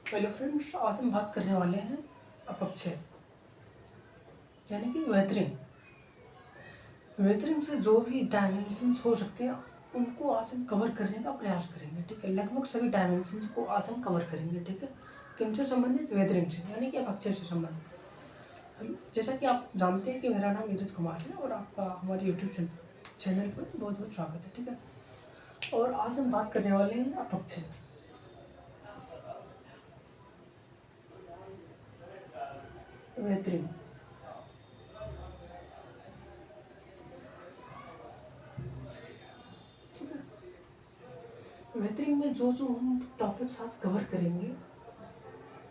Hello friends, आज हम बात करने वाले हैं अपक्षय यानी कि वेदरिंग। वेदरिंग से जो भी डायमेंशंस हो सकते हैं उनको आज हम कवर करने का प्रयास करेंगे। ठीक है, लगभग सभी डायमेंशंस को आज हम कवर करेंगे। ठीक है, किनसे संबंधित? वेदरिंग से यानी कि अपक्षय से संबंधित। जैसा कि आप जानते हैं कि मेरा नाम नीरज कुमार है और आपका हमारे यूट्यूब चैनल पर बहुत बहुत स्वागत है। ठीक है, और आज हम बात करने वाले हैं अपक्षय। वेदरिंग वेदरिंग में जो जो हम टॉपिक्स आज कवर करेंगे,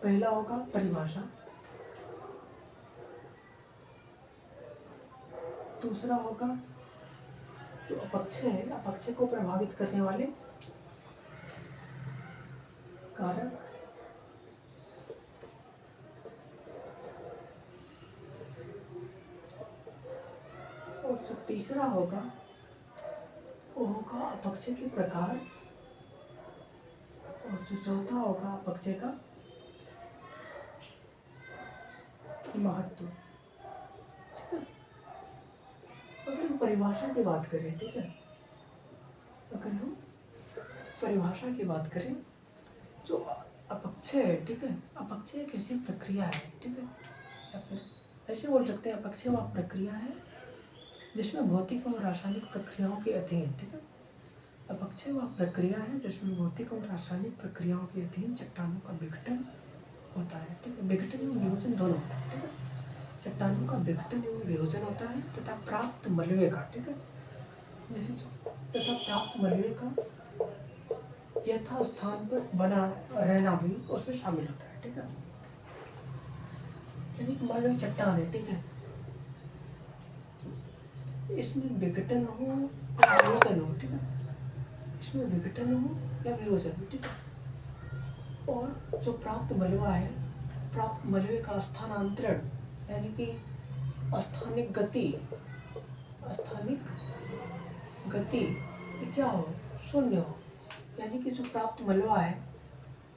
पहला होगा परिभाषा, दूसरा होगा जो अपक्षय है, अपक्षय को प्रभावित करने वाले कारक, और जो तीसरा होगा वो होगा अपक्षय के प्रकार, और जो चौथा होगा अपक्षय का महत्व। ठीक है, अगर हम परिभाषा की बात करें, ठीक है, अगर हम परिभाषा की बात करें, जो अपक्षय है, ठीक है, अपक्षय एक ऐसी प्रक्रिया है, ठीक है, या फिर ऐसे बोल सकते हैं अपक्षय वह प्रक्रिया है जिसमें भौतिक और रासायनिक प्रक्रियाओं के अधीन, ठीक है, अपक्षय वह प्रक्रिया है जिसमें भौतिक और रासायनिक प्रक्रियाओं के अधीन चट्टानों का विघटन होता है। ठीक है, विघटन एवं वियोजन दोनों होता है। ठीक है, चट्टानों का विघटन एवं वियोजन होता है तथा प्राप्त मलबे का, ठीक है, जैसे तथा प्राप्त मलबे का यथा स्थान पर बना रहना भी उसमें शामिल होता है। ठीक है, यानी कि मान लो चट्टान है, ठीक है, इसमें विघटन हो या वियोजन हो, ठीक है, इसमें विघटन हो या वियोजन हो, ठीक है, और जो प्राप्त मलबा है, प्राप्त मलबे का स्थानांतरण यानी कि स्थानिक गति, स्थानिक गति क्या हो? शून्य हो, यानी कि जो प्राप्त मलबा है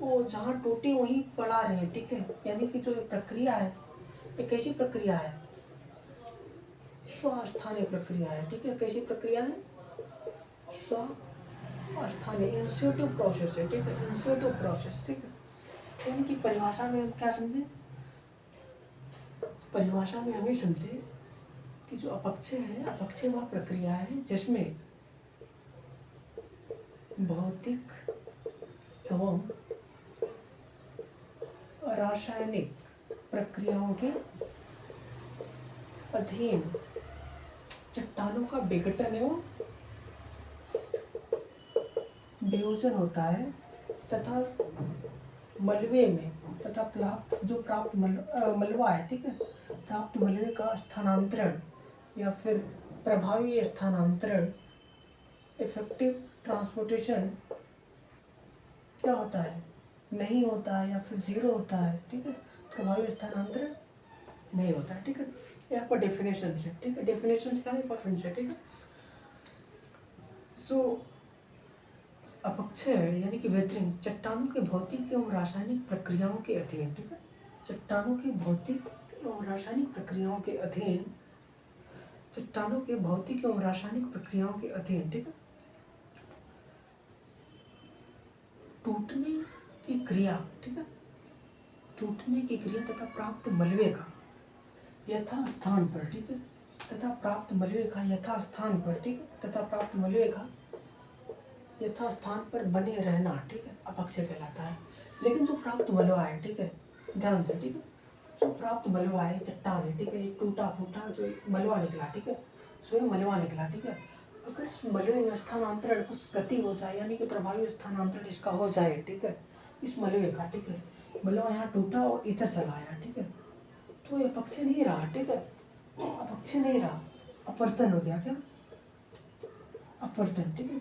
वो जहाँ टूटे वहीं पड़ा रहे। ठीक है, यानी कि जो ये प्रक्रिया है ये कैसी प्रक्रिया है? स्वस्थानीय प्रक्रिया है। ठीक है, कैसी प्रक्रिया है? स्वस्थानीय, इंस्यूटिव प्रोसेस है। ठीक है, इंस्यूटिव प्रोसेस। ठीक है, यानी कि परिभाषा में हम क्या समझे? परिभाषा में हमें समझे कि जो अपक्षय है, अपक्षय वह प्रक्रिया है जिसमें भौतिक एवं रासायनिक प्रक्रियाओं के अधीन चट्टानों का विघटन एवं वियोजन होता है तथा मलबे में जो प्राप्त मलबा है, ठीक है, प्राप्त मलबे का स्थानांतरण या फिर प्रभावी स्थानांतरण, इफेक्टिव ट्रांसपोर्टेशन क्या होता है? नहीं होता है या फिर जीरो होता है। ठीक है, प्रभावी स्थानांतरण नहीं होता है। ठीक है, यहाँ पर डेफिनेशन है। ठीक है, डेफिनेशन क्या इंपॉर्टेंट है। ठीक है, सो अपक्षय यानी कि वेदरिंग चट्टानों के भौतिक एवं रासायनिक प्रक्रियाओं के अधीन, ठीक है, चट्टानों की भौतिक एवं रासायनिक प्रक्रियाओं के अधीन, चट्टानों के भौतिक एवं रासायनिक प्रक्रियाओं के अधीन, ठीक है, टूटने की क्रिया, ठीक है, टूटने की क्रिया तथा प्राप्त मलबे का यथा स्थान पर, ठीक है, तथा प्राप्त मलबे का यथा स्थान पर, ठीक है, तथा प्राप्त मलबे का यथा स्थान पर बने रहना, ठीक है, अपक्षय कहलाता है। लेकिन जो प्राप्त मलबा है, ठीक है, ध्यान से, ठीक है, जो प्राप्त मलबा है, चट्टान है, ठीक है, एक टूटा फूटा जो मलबा निकला, ठीक है, स्वयं मलबा निकला, ठीक है, अगर इस मलबे में स्थानांतरण कुछ गति हो जाए यानी कि प्रभावी स्थानांतरण इसका हो जाए, ठीक है, इस मलबे का, ठीक है, मलबा यहाँ टूटा और इधर चला आया, ठीक है, तो ये अपक्षय नहीं रहा। ठीक है, अपक्षय नहीं रहा, अपवर्तन हो गया। क्या? अपवर्तन। ठीक है,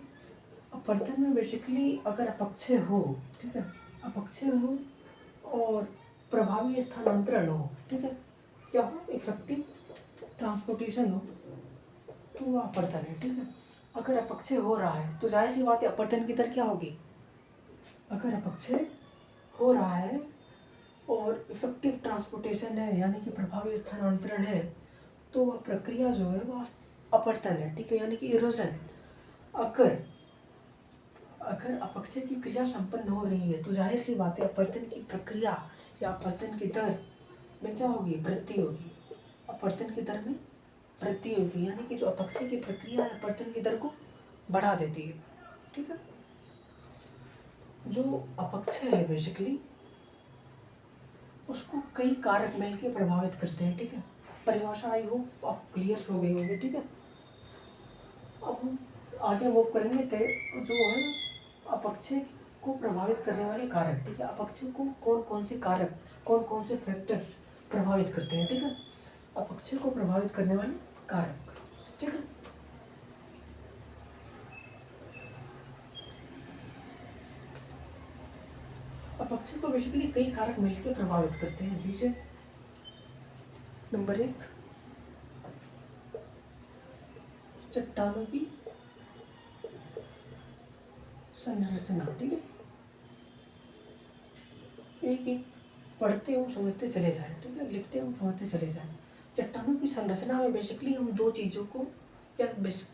अपवर्तन में बेसिकली अगर अपक्षय हो, ठीक है, अपक्षय हो और प्रभावी स्थानांतरण हो, ठीक है, क्या हो? इफेक्टिव ट्रांसपोर्टेशन हो, तो वो अपवर्तन है। ठीक है, अगर अपक्षय हो रहा है तो जाहिर सी बात है अपवर्तन की दर क्या होगी? अगर अपक्षय हो रहा है और इफेक्टिव ट्रांसपोर्टेशन है, यानी कि प्रभावी स्थानांतरण है, तो वह प्रक्रिया जो है वह अपवर्तन है, ठीक है, यानी कि इरोजन। अगर अगर अपक्षय की क्रिया संपन्न हो रही है तो जाहिर सी बात है अपवर्तन की प्रक्रिया या अपवर्तन की दर में क्या होगी, वृद्धि होगी। अपवर्तन की दर में वृद्धि होगी, यानी कि जो अपक्षय की प्रक्रिया है अपवर्तन की दर को बढ़ा देती है, ठीक है। जो अपक्षय है बेसिकली उसको कई कारक मिलकर प्रभावित करते हैं, ठीक है। परिभाषा आई हो आप क्लियर हो गई होगी, ठीक है। अब हम आगे वो करेंगे जो है अपक्षय को प्रभावित करने वाले कारक, ठीक है। अपक्षय को कौन कौन से कारक, कौन कौन से फैक्टर प्रभावित करते हैं, ठीक है। अपक्षय को प्रभावित करने वाले कारक, ठीक है। अपक्षय को बेसिकली कई कारक मिलकर प्रभावित करते हैं, जैसे नंबर 1 चट्टानों की संरचना, ठीक है। एक एक पढ़ते हो समझते चले जाए, ठीक है, लिखते हो समझते चले जाए। चट्टानों की संरचना में बेसिकली हम दो चीज़ों को या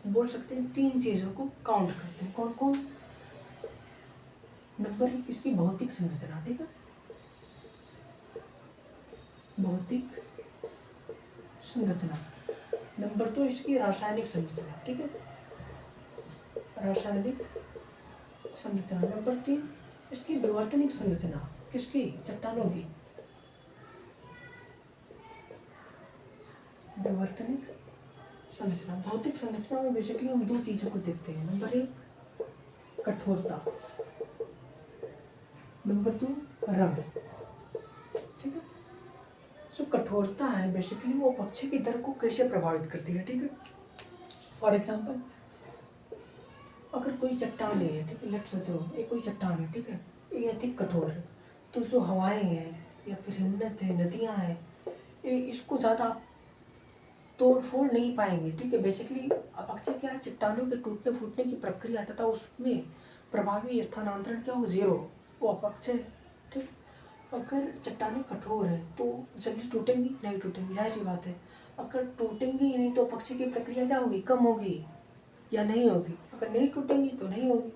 बोल सकते हैं तीन चीज़ों को काउंट करते हैं। कौन कौन? नंबर 1 इसकी भौतिक संरचना, ठीक है, भौतिक संरचना। नंबर 2 इसकी रासायनिक संरचना, ठीक है, रासायनिक संरचना। नंबर 3 इसकी विवर्तनिक संरचना, किसकी? चट्टानों की विवर्तनिक संरचना। भौतिक संरचना में बेसिकली हम दो चीजों को देखते हैं। नंबर 1 कठोरता, नंबर 2 रंग, ठीक है। जो कठोरता है बेसिकली वो अपक्षय की दर को कैसे प्रभावित करती है, ठीक है। फॉर एग्जाम्पल अगर कोई चट्टान है, ठीक है, लेट्स सोचो ये कोई चट्टान है, ठीक है, ये अधिक कठोर है, तो जो हवाएं हैं या फिर हिमनद है, नदियां हैं, ये इसको ज़्यादा तोड़ फोड़ नहीं पाएंगे, ठीक है। बेसिकली अपक्षय क्या है? चट्टानों के टूटने फूटने की प्रक्रिया तथा उसमें प्रभावी स्थानांतरण क्या हो? जीरो, वो अपक्षय है, ठीक। अगर चट्टानें कठोर है तो जल्दी टूटेंगी नहीं? टूटेंगी, जाहिर सी बात है। अगर टूटेंगी ही नहीं तो अपक्षय की प्रक्रिया क्या होगी? कम होगी या नहीं होगी? अगर नहीं टूटेंगी तो नहीं होगी,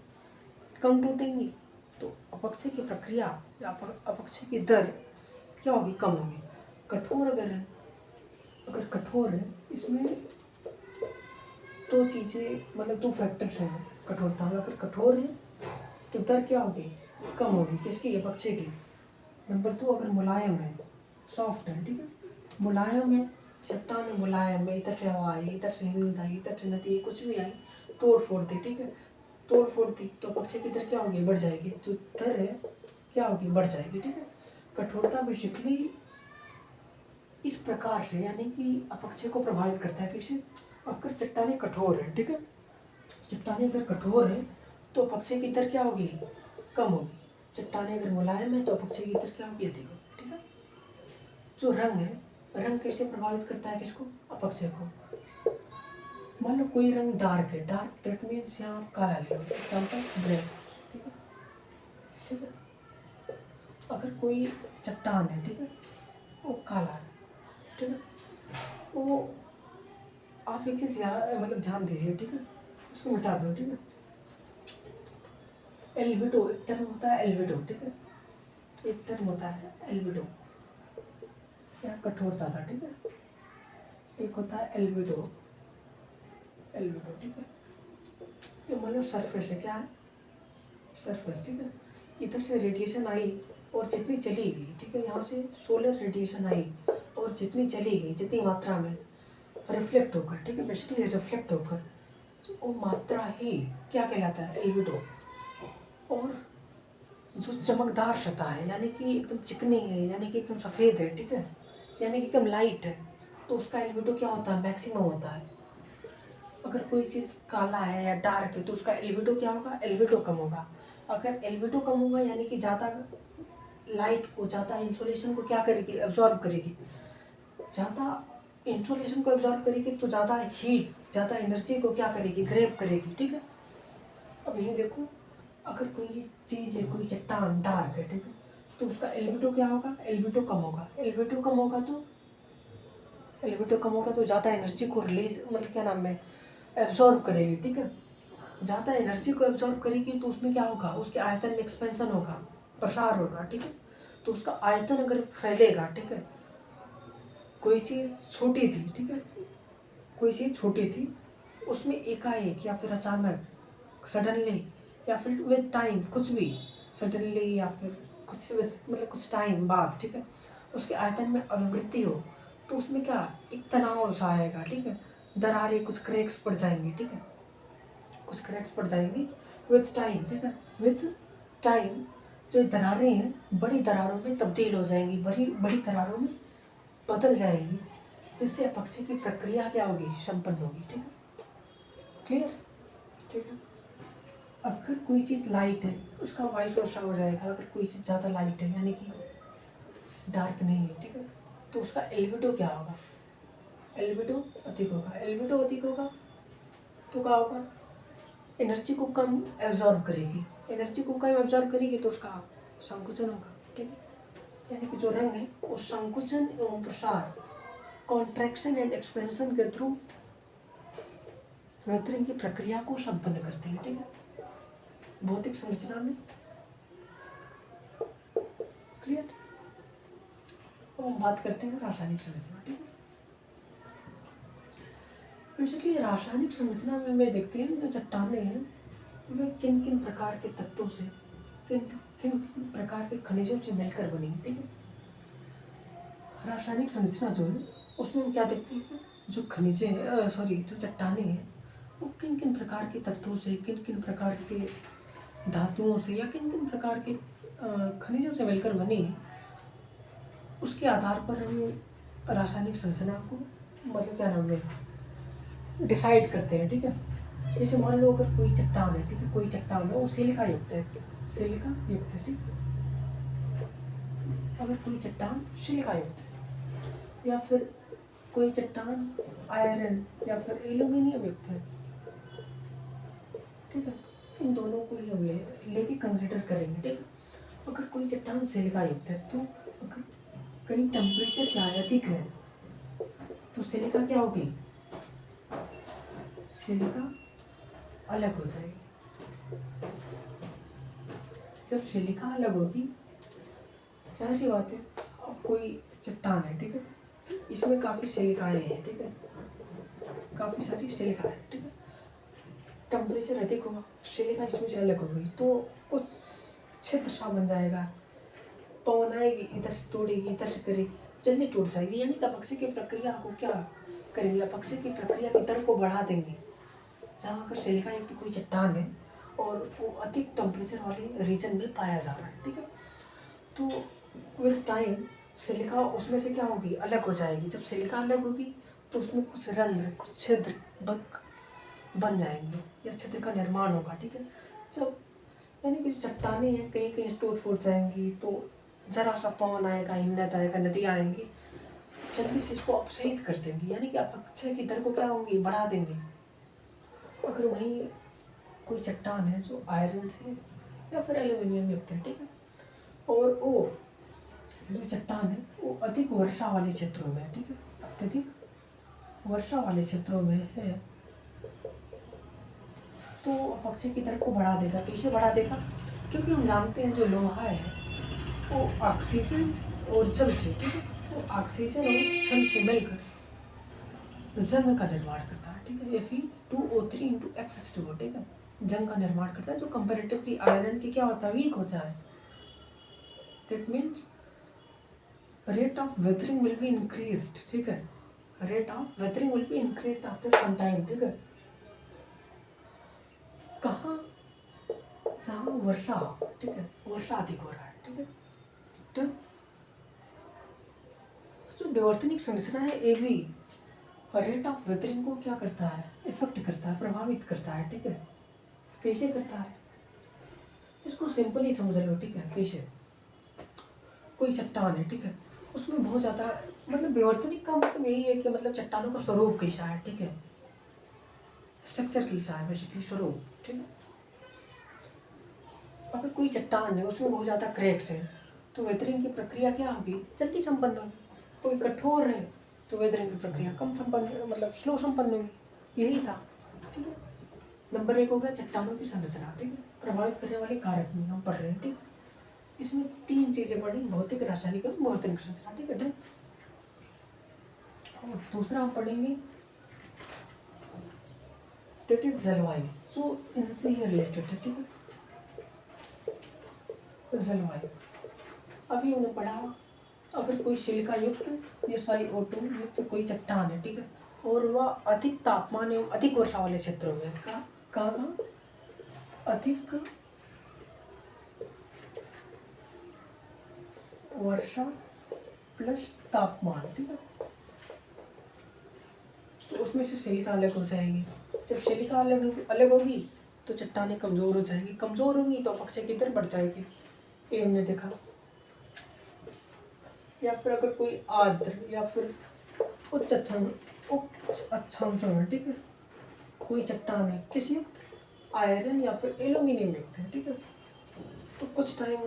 कम टूटेंगी तो अपक्षय की प्रक्रिया या अपक्षय की दर क्या होगी? कम होगी। कठोर अगर कठोर है, इसमें दो चीज़ें मतलब दो फैक्टर्स हैं कठोरता में। अगर कठोर है तो दर क्या होगी? कम होगी, किसकी? अपक्षय की। नंबर 2 अगर मुलायम है, सॉफ्ट है, ठीक है, मुलायम है, चट्टान है, मुलायम है, इधर से हवा आई, इधर से हिमनद आई, इधर से नदी, कुछ भी आई, तोड़ फोड़ दी, ठीक है, तोड़ फोड़ दी तो अपक्षय की दर क्या होगी? बढ़ जाएगी। जो दर है क्या होगी? बढ़ जाएगी, ठीक है। कठोरता बेसिकली इस प्रकार से यानी कि अपक्षय को प्रभावित करता है। किसे? अगर चट्टानें कठोर है, ठीक है, चट्टानें अगर कठोर है तो अपक्षय की दर क्या होगी? कम होगी। चट्टानें अगर मुलायम है तो अपक्षय की दर क्या होगी? अधिक होगी, ठीक है। जो रंग है, रंग कैसे प्रभावित करता है किसको? अपक्षय को। मान लो कोई रंग डार्क है, डार्क दैट मीन्स यहाँ आप काला ले लो, एग्जाम्पल ब्लैक, ठीक है, ठीक है। अगर कोई चट्टान है, ठीक है, वो काला है, ठीक है, वो आप एक चीज़ मतलब ध्यान दीजिए, ठीक है, उसको मिटा दो, ठीक है। एल्बिडो एक टर्म होता है, एल्बिडो, ठीक है, एक टर्म होता है एल्बिडो, या कठोरता था, ठीक है, एक होता है एल्बिडो, एल्बिडो, ठीक है। ये मान लो सरफेस है, क्या है? सरफेस, ठीक है, इधर से रेडिएशन आई और जितनी चली गई, ठीक है, यहाँ से सोलर रेडिएशन आई और जितनी चली गई, जितनी मात्रा में रिफ्लेक्ट होकर, ठीक है, बेसिकली रिफ्लेक्ट होकर, तो वो मात्रा ही क्या कहलाता है? एल्बिडो। और जो चमकदार सतह है यानी कि एकदम चिकनी है, यानी कि एकदम सफ़ेद है, ठीक है, यानी कि एकदम लाइट है, तो उसका एल्बिडो क्या होता है? मैक्सिमम होता है। अगर कोई चीज़ काला है या डार्क है तो उसका एल्बिडो क्या होगा? एल्बिडो कम होगा। अगर एल्बिडो कम होगा यानी कि ज़्यादा लाइट को, ज़्यादा इंसोलेशन को क्या करेगी? एब्जॉर्ब करेगी। ज़्यादा इंसोलेशन को एब्जॉर्ब करेगी तो ज़्यादा हीट, ज़्यादा एनर्जी को क्या करेगी? ग्रैब करेगी, ठीक है। अब यही देखो, अगर कोई चीज़ है, कोई चट्टान डार्क है, ठीक है, तो उसका एल्बिडो क्या होगा, एल्बिडो कम होगा। एल्बिडो कम होगा तो ज़्यादा एनर्जी को रिलीज मतलब क्या नाम है एब्जॉर्ब करेगी, ठीक है। ज़्यादा एनर्जी को एब्जॉर्ब करेगी तो उसमें क्या होगा, उसके आयतन में एक्सपेंशन होगा, प्रसार होगा, ठीक है। तो उसका आयतन अगर फैलेगा, ठीक है, कोई चीज़ छोटी थी, ठीक है, कोई चीज़ छोटी थी, उसमें एकाएक या फिर अचानक सडनली या फिर विद टाइम कुछ भी सडनली या फिर कुछ मतलब कुछ टाइम बाद, ठीक है, उसके आयतन में अभिवृद्धि हो तो उसमें क्या एक तनाव सा आएगा, ठीक है। दरारें कुछ क्रैक्स पड़ जाएंगी, ठीक है, कुछ क्रैक्स पड़ जाएंगी विथ टाइम, ठीक है। विथ टाइम जो दरारें हैं बड़ी दरारों में तब्दील हो जाएंगी, बड़ी बड़ी दरारों में बदल जाएंगी, जिससे अपक्षय की प्रक्रिया क्या होगी, संपन्न होगी, ठीक है। क्लियर, ठीक है। अगर कोई चीज़ लाइट है उसका वाइस वर्षा हो जाएगा, अगर कोई चीज़ ज़्यादा लाइट है यानी कि डार्क नहीं है, ठीक है, तो उसका एल्बिडो क्या होगा, एल्बिडो अधिक होगा। एल्बिडो अधिक होगा तो क्या होगा, एनर्जी को कम एब्जॉर्ब करेगी, एनर्जी को कम एब्जॉर्ब करेगी तो उसका संकुचन होगा, ठीक है। यानी कि जो रंग है वो संकुचन एवं प्रसार, कॉन्ट्रैक्शन एंड एक्सपेंशन के थ्रू वेथरिंग की प्रक्रिया को संपन्न करते हैं, ठीक है। भौतिक संरचना में क्लियर। अब हम बात करते हैं रासायनिक संरचना, ठीक है। बेसिकली रासायनिक संरचना में मैं देखते हैं जो चट्टानें हैं वे किन किन प्रकार के तत्वों से, किन किन प्रकार के खनिजों से मिलकर बनी है, ठीक है। रासायनिक संरचना जो है उसमें हम क्या देखते हैं, जो खनिजें जो चट्टानें हैं वो किन किन प्रकार के तत्वों से, किन किन प्रकार के धातुओं से या किन किन प्रकार के खनिजों से मिलकर बनी है, उसके आधार पर हम रासायनिक संरचना को मतलब क्या नाम है डिसाइड करते हैं, ठीक है। जैसे मान लो अगर कोई चट्टान है, ठीक है, कोई चट्टान है वो सिलिका युक्त है, सिलिका युक्त है, ठीक है। अगर कोई चट्टान सिलिका युक्त है या फिर कोई चट्टान आयरन या फिर एल्यूमिनियम युक्त है, ठीक है, इन दोनों को ही हम लेके कंसिडर करेंगे, ठीक है। अगर कोई चट्टान सिलिका युक्त है तो अगर कहीं टेम्परेचर क्या है अधिक है तो सिलिका क्या होगी, सिलिका अलग हो जाएगी। जब सिलिका अलग होगी, जाहिर सी बात है, अब कोई चट्टान है, ठीक है, इसमें काफ़ी सिलिकाएँ हैं, ठीक है, काफ़ी सारी सिलिका है, ठीक है। टेम्परेचर अधिक होगा, सिलिका इसमें से अलग हो गई तो कुछ छिद्र सा बन जाएगा, पवन आएगी इधर से तोड़ेगी, इधर से करेगी, जल्दी टूट जाएगी। यानी कि अपक्षय की प्रक्रिया को क्या करेंगे, अपक्षय की प्रक्रिया की दर को बढ़ा देंगे। जहाँ अगर सिलिका युक्त कोई चट्टान है और वो अधिक टेम्परेचर वाले रीजन में पाया जा रहा है, ठीक है, तो विद टाइम सिलिका उसमें से क्या होगी, अलग हो जाएगी। जब सिलिका अलग होगी तो उसमें कुछ रंध्र, कुछ छिद्र बन जाएंगे या छिद्र का निर्माण होगा, ठीक है। जब यानी कि जो चट्टानें हैं कहीं कहीं टूट फूट जाएंगी तो जरा सा पवन आएगा, हिम्मत आएगा, नदी आएंगी, जल्दी से इसको अपसहित कर देंगी, यानी कि अपक्षय की दर को क्या होंगी, बढ़ा देंगे। अगर वहीं कोई चट्टान है जो आयरन से या फिर एल्यूमिनियम युक्त है, ठीक है, और वो जो चट्टान है वो अधिक वर्षा वाले क्षेत्रों में है, ठीक है, अत्यधिक वर्षा वाले क्षेत्रों में है तो अपक्षय की दर को बढ़ा देगा। कैसे बढ़ा देगा, क्योंकि हम जानते हैं जो लोहा है वो ऑक्सीजन और जल से, ठीक है, वो ऑक्सीजन और जल से मिलकर जंग का निर्माण करता है, ठीक है, Fe2O3 × ठीक है, जंग का निर्माण करता है जो कंपैरेटिवली आयरन के क्या होता है, वीक होता है। That means rate of weathering will be increased, ठीक है, rate of weathering will be increased after some time, ठीक है। कहाँ, जहाँ वर्षा, ठीक है, वर्षा अधिक हो रहा है, ठीक है, तो जो डिवर्तनिक संरचना है ये भी रेट ऑफ वेथरिंग को क्या करता है, इफेक्ट करता है, प्रभावित करता है, ठीक है। कैसे करता है, इसको सिंपली समझ लो, ठीक है। कैसे, कोई चट्टान है, ठीक है, उसमें बहुत ज़्यादा मतलब विवर्तनिक का मतलब यही है कि मतलब चट्टानों का स्वरूप कैसा है, ठीक है, स्ट्रक्चर कैसा है, बेसिकली स्वरूप, ठीक है। अगर कोई चट्टान है उसमें बहुत ज़्यादा क्रैक्स हैं तो वेदरिंग की प्रक्रिया क्या होगी, जल्दी संपन्न होगी। कोई कठोर है तो वेदरिंग की प्रक्रिया कम संपन्न, मतलब स्लो संपन्न होगी। यही था, ठीक है। नंबर 1 हो गया चट्टानों की संरचना, ठीक है। प्रभावित करने वाले कारक नहीं हम पढ़ रहे हैं, ठीक है। इसमें 3 चीजें पढ़ी, भौतिक, रासायनिक और भौतिक संरचना, ठीक है। और दूसरा हम पढ़ेंगे दैट इज जलवायु, जो इनसे ही रिलेटेड है, ठीक है। जलवायु अभी हमने पढ़ा, अगर कोई सिलिका युक्त या SiO2 युक्त कोई चट्टान है, ठीक है, और वह अधिक तापमान एवं अधिक वर्षा वाले क्षेत्रों में, कहाँ अधिक वर्षा प्लस तापमान, ठीक है, तो उसमें से सिलिका अलग हो जाएगी। जब सिलिका अलग होगी तो चट्टानें कमजोर हो जाएंगी, कमजोर होंगी तो अपक्षय की दर बढ़ जाएगी, ये हमने देखा। या फिर अगर कोई आर्द्र या फिर उच्च अक्षांशों में, ठीक है, कोई चट्टान है किस युक्त, आयरन या फिर एल्यूमिनियम युक्त है, ठीक है, तो कुछ टाइम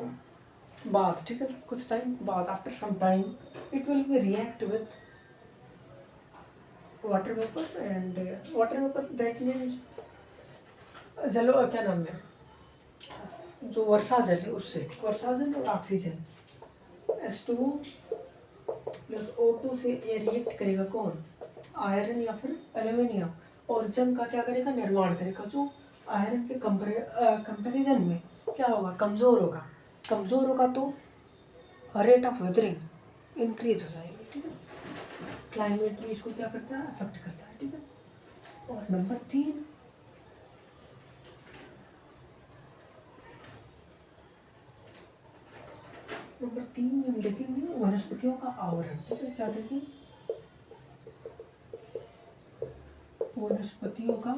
बाद, ठीक है, कुछ टाइम बाद after some time it will be react with water vapour and water vapour that means जलो, क्या नाम है, जो वर्षा जल है उससे, वर्षा जल और ऑक्सीजन H2O प्लस O2 से ये रिएक्ट करेगा, कौन, आयरन या फिर एल्यूमिनियम, और जंग का क्या करेगा, निर्माण करेगा, जो आयरन के कंपैरिजन में क्या होगा, कमजोर होगा। कमजोर होगा तो रेट ऑफ वेदरिंग इंक्रीज हो जाएगी, ठीक है। क्लाइमेट भी इसको क्या करता है, अफेक्ट करता है, ठीक है। और नंबर 3 में हम देखेंगे वनस्पतियों का आवरण, ठीक है। क्या देखें, वनस्पतियों का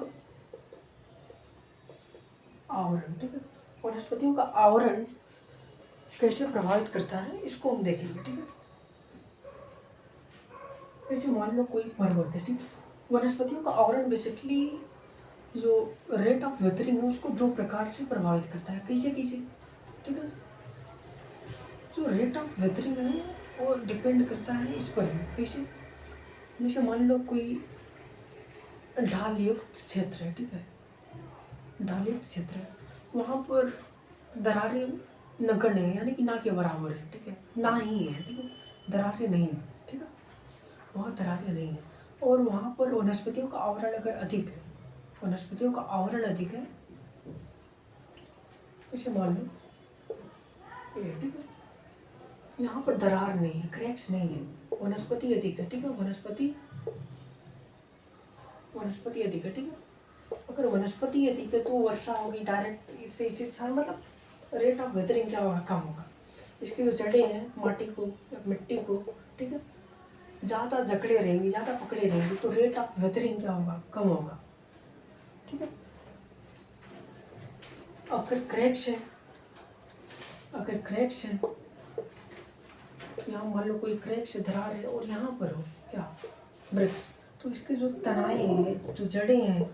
आवरण, ठीक है। वनस्पतियों का आवरण कैसे प्रभावित करता है इसको हम देखेंगे, ठीक है। जैसे मान लो कोई पर्वत है, ठीक है। वनस्पतियों का आवरण बेसिकली जो रेट ऑफ वेदरिंग है उसको 2 प्रकार से प्रभावित करता है, कैसे, ठीक है। जो रेट ऑफ वेदरिंग है वो डिपेंड करता है इस पर ही, कैसे, जैसे मान लो कोई ढाल युक्त क्षेत्र है, ठीक है, ढाल युक्त क्षेत्र है, वहाँ पर दरारें नगण्य है, यानी कि ना के बराबर है, ठीक है, ना ही है, ठीक है, दरारें नहीं है, ठीक है, वहाँ दरारें नहीं है। और वहाँ पर वनस्पतियों का आवरण अगर अधिक है, वनस्पतियों का आवरण अधिक है, जैसे मान लो ये, ठीक है, यहाँ पर दरार नहीं है, क्रैक्स नहीं है, वनस्पति अधिक है, ठीक है, वनस्पति अधिक है, ठीक है। अगर वनस्पति अधिक है तो वर्षा होगी डायरेक्ट, इससे मतलब रेट ऑफ वेदरिंग क्या होगा, कम होगा। इसकी जो जड़ें हैं माटी को या मिट्टी को, ठीक है, ज़्यादा जकड़े रहेंगी, ज़्यादा पकड़े रहेंगी, तो रेट ऑफ वेदरिंग क्या होगा, कम होगा, ठीक है। अगर क्रैक्स है, यहाँ मान लो कोई क्रैक्स है, दरार है, और यहाँ पर हो क्या, वृक्ष, तो इसके जो तनाएं हैं, जो जड़ें हैं,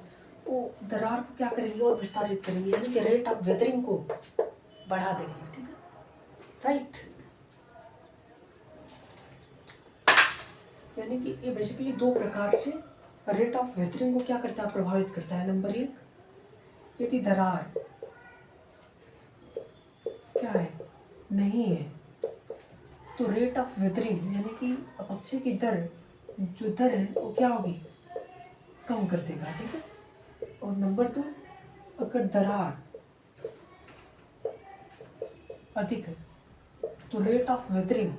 वो दरार को क्या करेंगे और विस्तारित करेंगे, यानी कि रेट ऑफ वेदरिंग को बढ़ा देंगे, ठीक है, राइट। यानी कि ये बेसिकली 2 प्रकार से रेट ऑफ वेदरिंग को क्या करता है, प्रभावित करता है। नंबर 1, यदि दरार क्या है, नहीं है, तो रेट ऑफ वेदरिंग यानी कि अपक्षय की दर, जो दर है वो क्या होगी, कम कर देगा, ठीक है। और नंबर 2, अगर दरार अधिक है तो रेट ऑफ वेदरिंग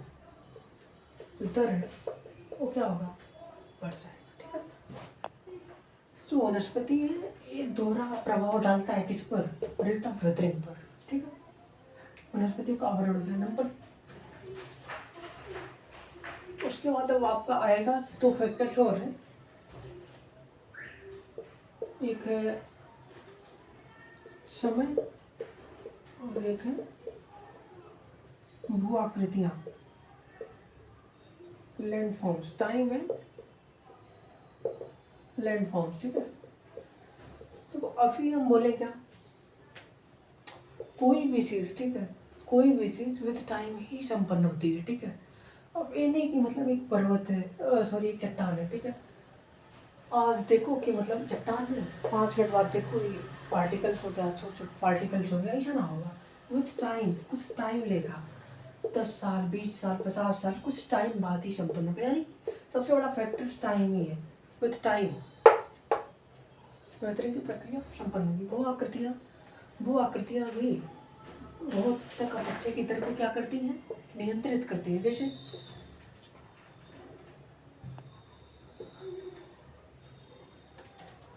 जो दर है वो क्या होगा, बढ़ जाएगा, ठीक है। जो वनस्पति है ये दोहरा प्रभाव डालता है किस पर, रेट ऑफ वेदरिंग पर, ठीक है। वनस्पतियों का आवरण हो गया। नंबर उसके बाद अब आपका आएगा 2 फैक्टर्स और है, एक है समय और एक है भू आकृतियां, land forms, time and land forms, ठीक है। तो अभी हम बोले क्या, कोई भी चीज, ठीक है, कोई भी चीज़ विद टाइम ही संपन्न होती है, ठीक है। अब ये नहीं कि मतलब एक पर्वत है, सॉरी एक चट्टान है, ठीक है। आज देखो कि मतलब चट्टान है, 5 मिनट बाद देखो ये पार्टिकल्स हो गया, छोटे छोटे पार्टिकल्स हो गया, ऐसा ना होगा। विद टाइम, कुछ टाइम लेगा, 10 साल, 20 साल, 50 साल, कुछ टाइम बाद ही संपन्न होगा। यानी सबसे बड़ा फैक्टर टाइम ही है। विद टाइम बेहतरीन की प्रक्रिया संपन्न होगी। वो आकृतियाँ भी बहुत हद तक बच्चे की तरफ को क्या करती हैं, नियंत्रित करती हैं।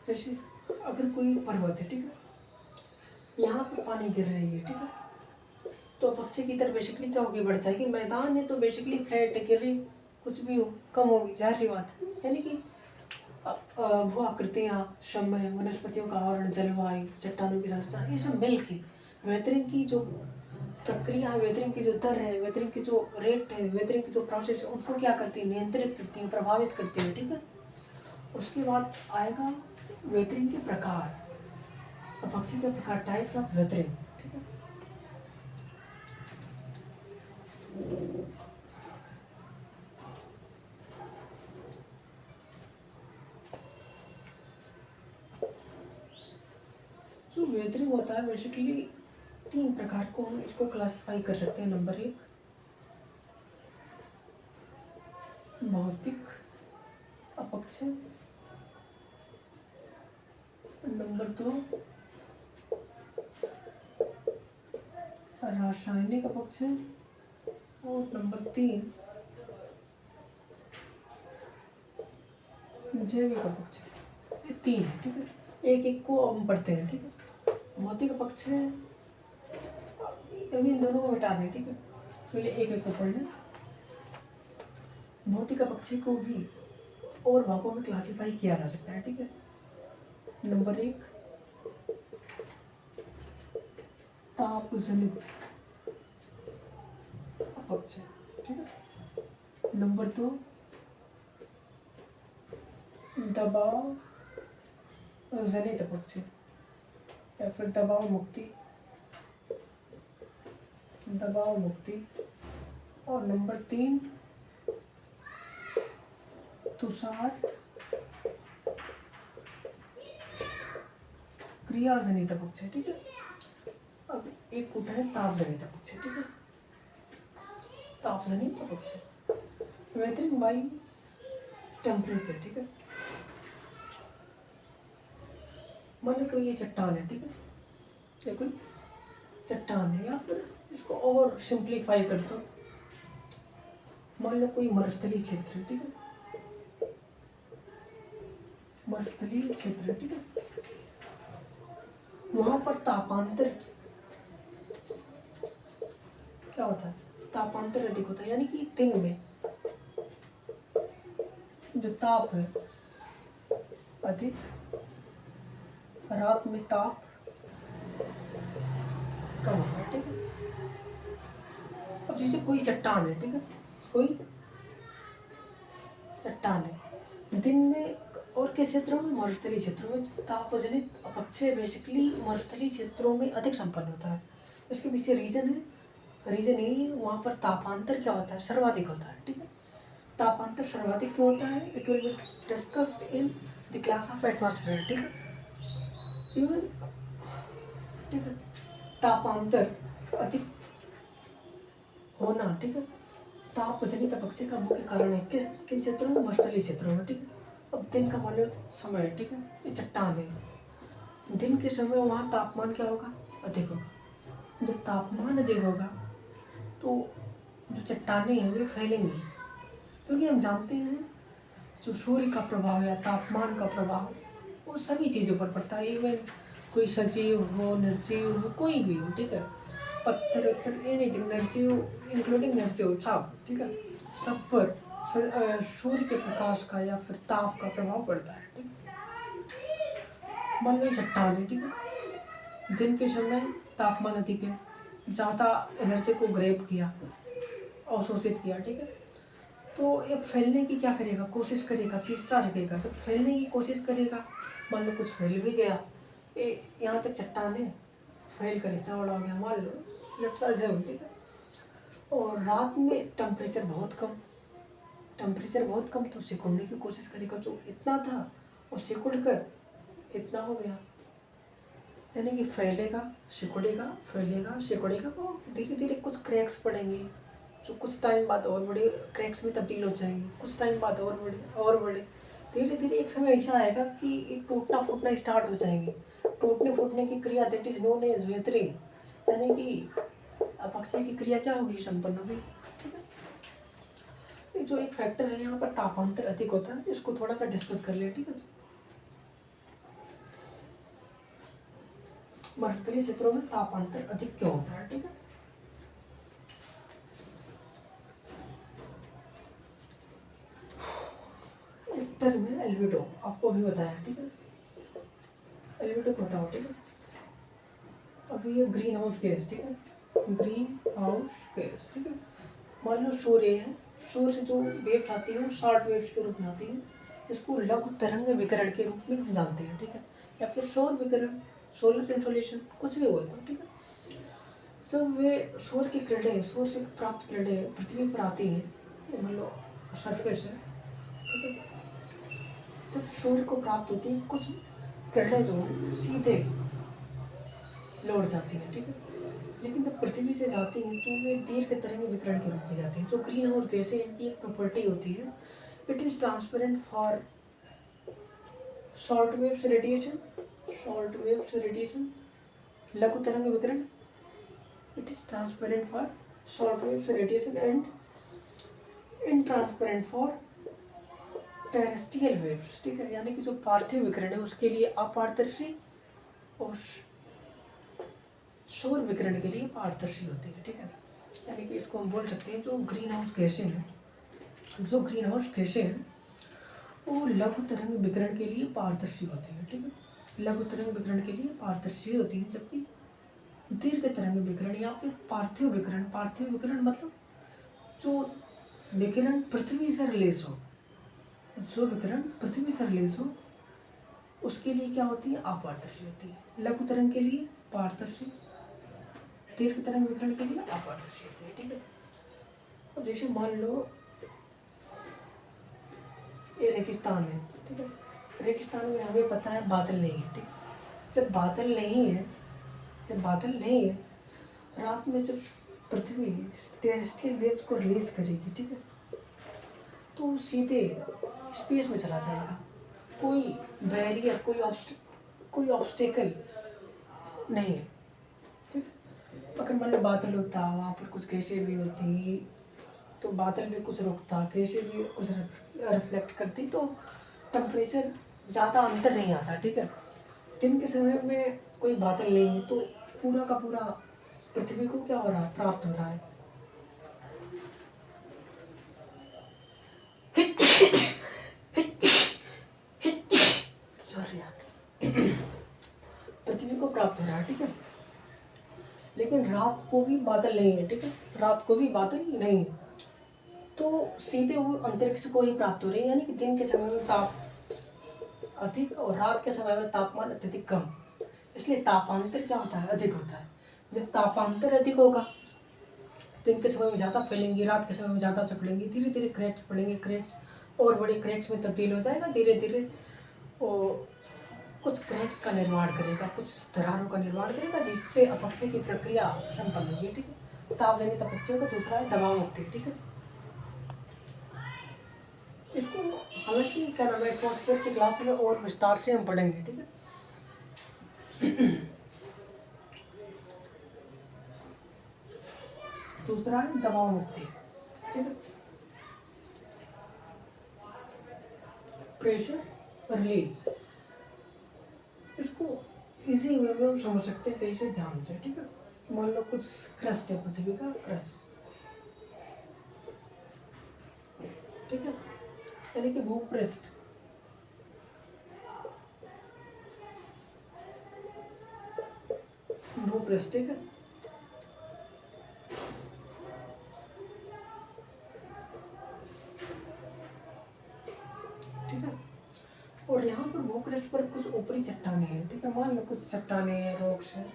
जैसे अगर कोई पर्वत है, ठीक है, यहाँ पे पानी गिर रही है, ठीक है, तो अपक्षय की तरफ बेसिकली क्या होगी, बढ़ जाएगी। मैदान है तो बेसिकली फ्लैट है, गिर रही, कुछ भी हो, कम होगी, जाहिर सी बात है। यानी कि वो आकृतियाँ, समय, वनस्पतियों का आवरण, जलवायु, चट्टानों की संरचना, ये सब मिल के वेदरिंग की जो प्रक्रिया है, वेदरिंग की जो दर है, वेदरिंग की जो रेट है, वेदरिंग की जो प्रोसेस है, उसको क्या करती है, नियंत्रित करती है, प्रभावित करती है, ठीक है। उसके बाद आएगा वेदरिंग के प्रकार, पक्षी के प्रकार, टाइप्स ऑफ वेदरिंग, ठीक है। जो वेदरिंग होता है बेसिकली 3 प्रकार को हम इसको क्लासिफाई कर सकते हैं। नंबर 1 भौतिक अपक्षय, नंबर 2 रासायनिक अपक्षय, और नंबर 3 जैविक अपक्षय। ये 3 है, ठीक है। एक एक को हम पढ़ते हैं, ठीक है। भौतिक अपक्षय, अभी इन दोनों को मिटा दें, ठीक है, पहले एक एक को पढ़ लें। भौतिक अपक्षय को भी और भागों में क्लासिफाई किया जा सकता है, ठीक है। नंबर 1 तापजनित अपक्षय, ठीक है। नंबर 2 दबाव जनित अपक्षय या फिर दबाव मुक्ति, और नंबर 3 तुषार क्रिया जनित अपक्षय, ठीक है। अब एक उठा है ताप जनित अपक्षय, ठीक है। ताप जनित अपक्षय वेदरिंग बाई टेम्परेचर, ठीक है। मान लो कोई ये चट्टान है, ठीक है, ये कोई चट्टान है, या फिर इसको और सिंप्लीफाई कर दो, मान लो कोई मरुस्थलीय क्षेत्र है, ठीक है, मरुस्थलीय क्षेत्र है, ठीक है। वहां पर तापांतर क्या होता है, तापांतर अधिक होता है। यानी कि दिन में जो ताप है अधिक, रात में ताप कम होता है, ठीक है। अब जैसे कोई चट्टान है, ठीक है, कोई चट्टान है, दिन में और किस क्षेत्रों में, मरुस्थलीय क्षेत्रों में तापजनित अपक्षय बेसिकली मरुस्थलीय क्षेत्रों में अधिक संपन्न होता है। इसके पीछे रीजन यही, वहाँ पर तापांतर क्या होता है, सर्वाधिक होता है, ठीक है। तापांतर सर्वाधिक क्यों होता है, it will be discussed in the class of atmosphere, ठीक है। इवन, ठीक है, तापांतर अधिक होना, ठीक है, तापजनित अपक्षय का मुख्य कारण है। किन क्षेत्रों में, मरुस्थलीय क्षेत्रों में, ठीक है। अब दिन का मान लो समय है, ठीक है, ये चट्टान है, दिन के समय वहाँ तापमान क्या होगा, अधिक होगा। जब तापमान अधिक होगा तो जो चट्टानें हैं वे फैलेंगी, क्योंकि हम जानते हैं जो सूर्य का प्रभाव या तापमान का प्रभाव वो सभी चीज़ों पर पड़ता है। इवन कोई सजीव हो, निर्जीव हो, कोई भी हो, ठीक है, पत्थर उत्तर एनीथिंग, निर्जीव इंक्लूडिंग निर्जीव सब, ठीक है, सब पर सूर्य के प्रकाश का या फिर ताप का प्रभाव पड़ता है, ठीक है। मान लो चट्टान है, ठीक है, दिन के समय तापमान अधिक है, ज़्यादा एनर्जी को ग्रैब किया, अवशोषित किया, ठीक है, तो ये फैलने की क्या करेगा, कोशिश करेगा, चेष्टा रखेगा। जब फैलने की कोशिश करेगा, मान लो कुछ फैल भी गया, ये यहाँ तक चट्टान है, फैल कर इतना बड़ा हो गया, मान लो लेट्स अज्यूम, ठीक है। और रात में टेम्परेचर बहुत कम, तो सिकुड़ने की कोशिश करेगा, जो इतना था वो सिकुड़ कर इतना हो गया, यानी कि फैलेगा, और धीरे धीरे कुछ क्रैक्स पड़ेंगे, जो कुछ टाइम बाद और बड़े क्रैक्स में तब्दील हो जाएंगे, कुछ टाइम बाद और बड़े, धीरे धीरे एक समय ऐसा आएगा कि ये टूटना फूटना स्टार्ट हो जाएंगे। टूटने फूटने की क्रिया दैट इज नोन एज वेथरिंग, यानी कि अपक्षय की क्रिया क्या होगी, संपन्न होगी, ठीक है। ये जो एक फैक्टर है यहाँ पर तापांतर अधिक होता है, इसको थोड़ा सा डिस्कस कर ले, ठीक है। मरुस्थलीय क्षेत्रों में तापांतर अधिक क्यों होता है, ठीक है। एक टर्म है एल्बिडो, आपको भी बताया, ठीक है। एल्बिडो को बताओ, ठीक है। अभी ये ग्रीन हाउस गैस, ठीक है, ग्रीन हाउस गैस, ठीक है। मान लो सूर्य है, सूर्य से जो वेव्स आती है वो शॉर्ट वेव्स के रूप में आती है, इसको लघु तरंग विकिरण के रूप में हम जानते हैं, ठीक है, या फिर सौर विकिरण, सोलर इंसोलेशन, कुछ भी बोलते हैं, ठीक है। जब वे सूर्य की किरणें, सूर्य से प्राप्त किरणें पृथ्वी पर आती हैं, मान लो सरफेस है, ठीक है, जब सूर्य को प्राप्त होती है कुछ किरणें जो हैं सीधे लौट जाती हैं, ठीक है, लेकिन जब पृथ्वी से जाती हैं तो वे दीर्घ तरंग विकिरण के रूप में जाती हैं। जो ग्रीन हाउस गैस है इनकी एक प्रॉपर्टी होती है, it is transparent for short waves radiation, लघु तरंग विकिरण, it is transparent for short waves radiation and intransparent for terrestrial waves, ठीक है, यानी कि जो पार्थिव विकिरण है उसके लिए अपारदर्शी और सौर विकिरण के लिए पारदर्शी होती है, ठीक है। यानी कि इसको हम बोल सकते हैं जो ग्रीन हाउस गैसें हैं वो लघु तरंग विकिरण के लिए पारदर्शी होती है, ठीक है, लघु तरंग विकिरण के लिए पारदर्शी होती है, जबकि दीर्घ तरंग विकिरण या फिर पार्थिव विकिरण मतलब जो विकिरण पृथ्वी से रिलीज हो, उसके लिए क्या होती है, अपारदर्शी होती है। लघु तरंग के लिए पारदर्शी, दीर्घ तरंग विकिरण के लिए अपारदर्शी होती है, ठीक है। अब जैसे मान लो ये रेगिस्तान है, ठीक है, रेगिस्तान में हमें पता है बादल नहीं है, ठीक है। जब बादल नहीं है, रात में जब पृथ्वी टेरेस्ट्रियल वेव्स को रिलीज करेगी, ठीक है, तो सीधे स्पेस में चला जाएगा, कोई बैरियर, कोई ऑब्स्टेकल नहीं है, ठीक है। अगर मान लो बादल होता, वहाँ पर कुछ गैसें भी होती, तो बादल भी कुछ रुकता, गैसें भी कुछ रिफ्लेक्ट करती, तो टेम्परेचर ज़्यादा अंतर नहीं आता, ठीक है। दिन के समय में कोई बादल नहीं है तो पूरा का पूरा पृथ्वी को क्या हो रहा है, प्राप्त हो रहा है सॉरी यार, पृथ्वी को प्राप्त हो रहा है, ठीक है। लेकिन रात को भी बादल नहीं है, ठीक है, रात को भी बादल नहीं है, तो सीधे वो अंतरिक्ष को ही प्राप्त हो रही है, यानी कि दिन के समय में ताप अधिक और रात के समय में तापमान अत्यधिक कम, इसलिए तापांतर क्या होता है, अधिक होता है। जब तापांतर अधिक होगा, दिन के समय में ज़्यादा फैलेंगी, रात के समय में ज़्यादा सिकुड़ेंगी, धीरे धीरे क्रैक्स पड़ेंगे, क्रैक्स और बड़े क्रैक्स में तब्दील हो जाएगा, धीरे धीरे वो कुछ क्रैक्स का निर्माण करेगा, कुछ दरारों का निर्माण करेगा, जिससे अपक्षय की प्रक्रिया संपन्न होगी, ठीक है। ताप जनित अपक्षय का दूसरा है दबाव मुक्ति, ठीक है। इसको हालांकि क्या नाम है, एटमॉस्फेयर की क्लास में और विस्तार से हम पढ़ेंगे, ठीक है। दूसरा है दबाव मुक्ति, ठीक है, प्रेशर रिलीज। इसको इजी वे में हम समझ सकते हैं कैसे, ध्यान से, ठीक है। मान लो कुछ क्रस्ट है, पृथ्वी का क्रस्ट, ठीक है, यानी कि भूपृष्ठ, ठीक है, ठीक है। और यहाँ पर भूपृष्ठ पर कुछ ऊपरी चट्टानें हैं, ठीक है, मान लो कुछ चट्टानें हैं, रॉक्स हैं,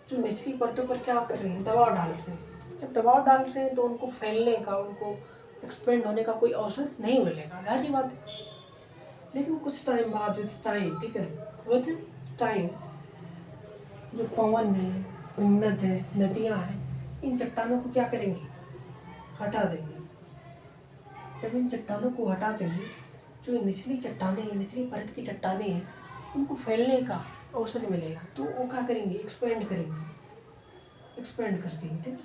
जो निचली परतों पर क्या कर रहे हैं, दबाव डाल रहे हैं। जब दबाव डाल रहे हैं तो उनको फैलने का, उनको एक्सपेंड होने का कोई अवसर नहीं मिलेगा, जाहिर सी बात है। लेकिन कुछ टाइम बाद, विद टाइम, ठीक है, विद टाइम, जो पवन है, हिमनद है, नदियाँ हैं, इन चट्टानों को क्या करेंगी, हटा देंगे। जब इन चट्टानों को हटा देंगे, जो निचली चट्टानें हैं, निचली परत की चट्टानें हैं, उनको फैलने का अवसर मिलेगा, तो वो क्या करेंगे, एक्सपेंड करेंगे, एक्सपेंड करती है, ठीक है।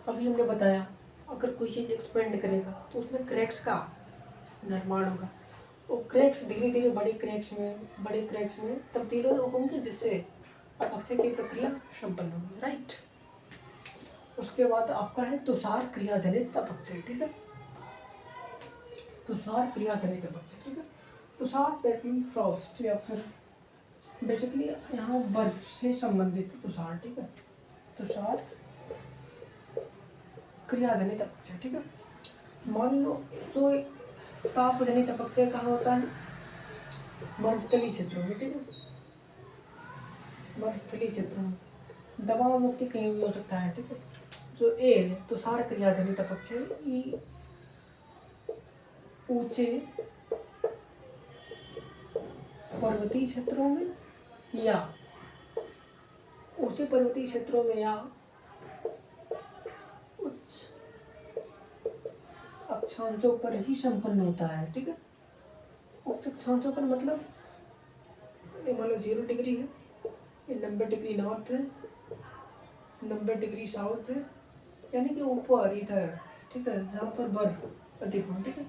अभी हमने बताया अगर कोई चीज़ एक्सपेंड करेगा तो उसमें क्रैक्स का निर्माण होगा। वो क्रैक्स धीरे धीरे बड़े क्रैक्स में तब्दील होंगे, जिससे अपक्षय की प्रक्रिया संपन्न होगी, राइट। उसके बाद आपका है तुषार क्रिया जनित अपक्षय, ठीक है। तुषार क्रिया जनित अपक्षय, ठीक है। तुषार दैट मीन फ्रॉस्ट, या फिर बेसिकली यहाँ बर्फ से संबंधित तुषार, ठीक है। तुषार क्रिया जनित अपक्षय, ठीक है। मान लो जो ताप जनित अपक्षय कहाँ होता है, मरुस्थलीय क्षेत्रों में, ठीक है। मरुस्थलीय क्षेत्रों में दबाव मुक्ति कहीं भी हो सकता है, ठीक है। जो ए है तुषार क्रिया जनित अपक्षय, ई ऊंचे पर्वतीय क्षेत्रों में या ऊंचे पर्वतीय क्षेत्रों में या उच्च अक्षांशों पर ही संपन्न होता है, ठीक है। उच्च अक्षांशों पर मतलब ये मान लो 0 डिग्री है, ये 90 डिग्री नॉर्थ है, 90 डिग्री साउथ है, यानी कि ऊपर इधर, ठीक है, जहाँ पर बर्फ अधिक हो, ठीक है।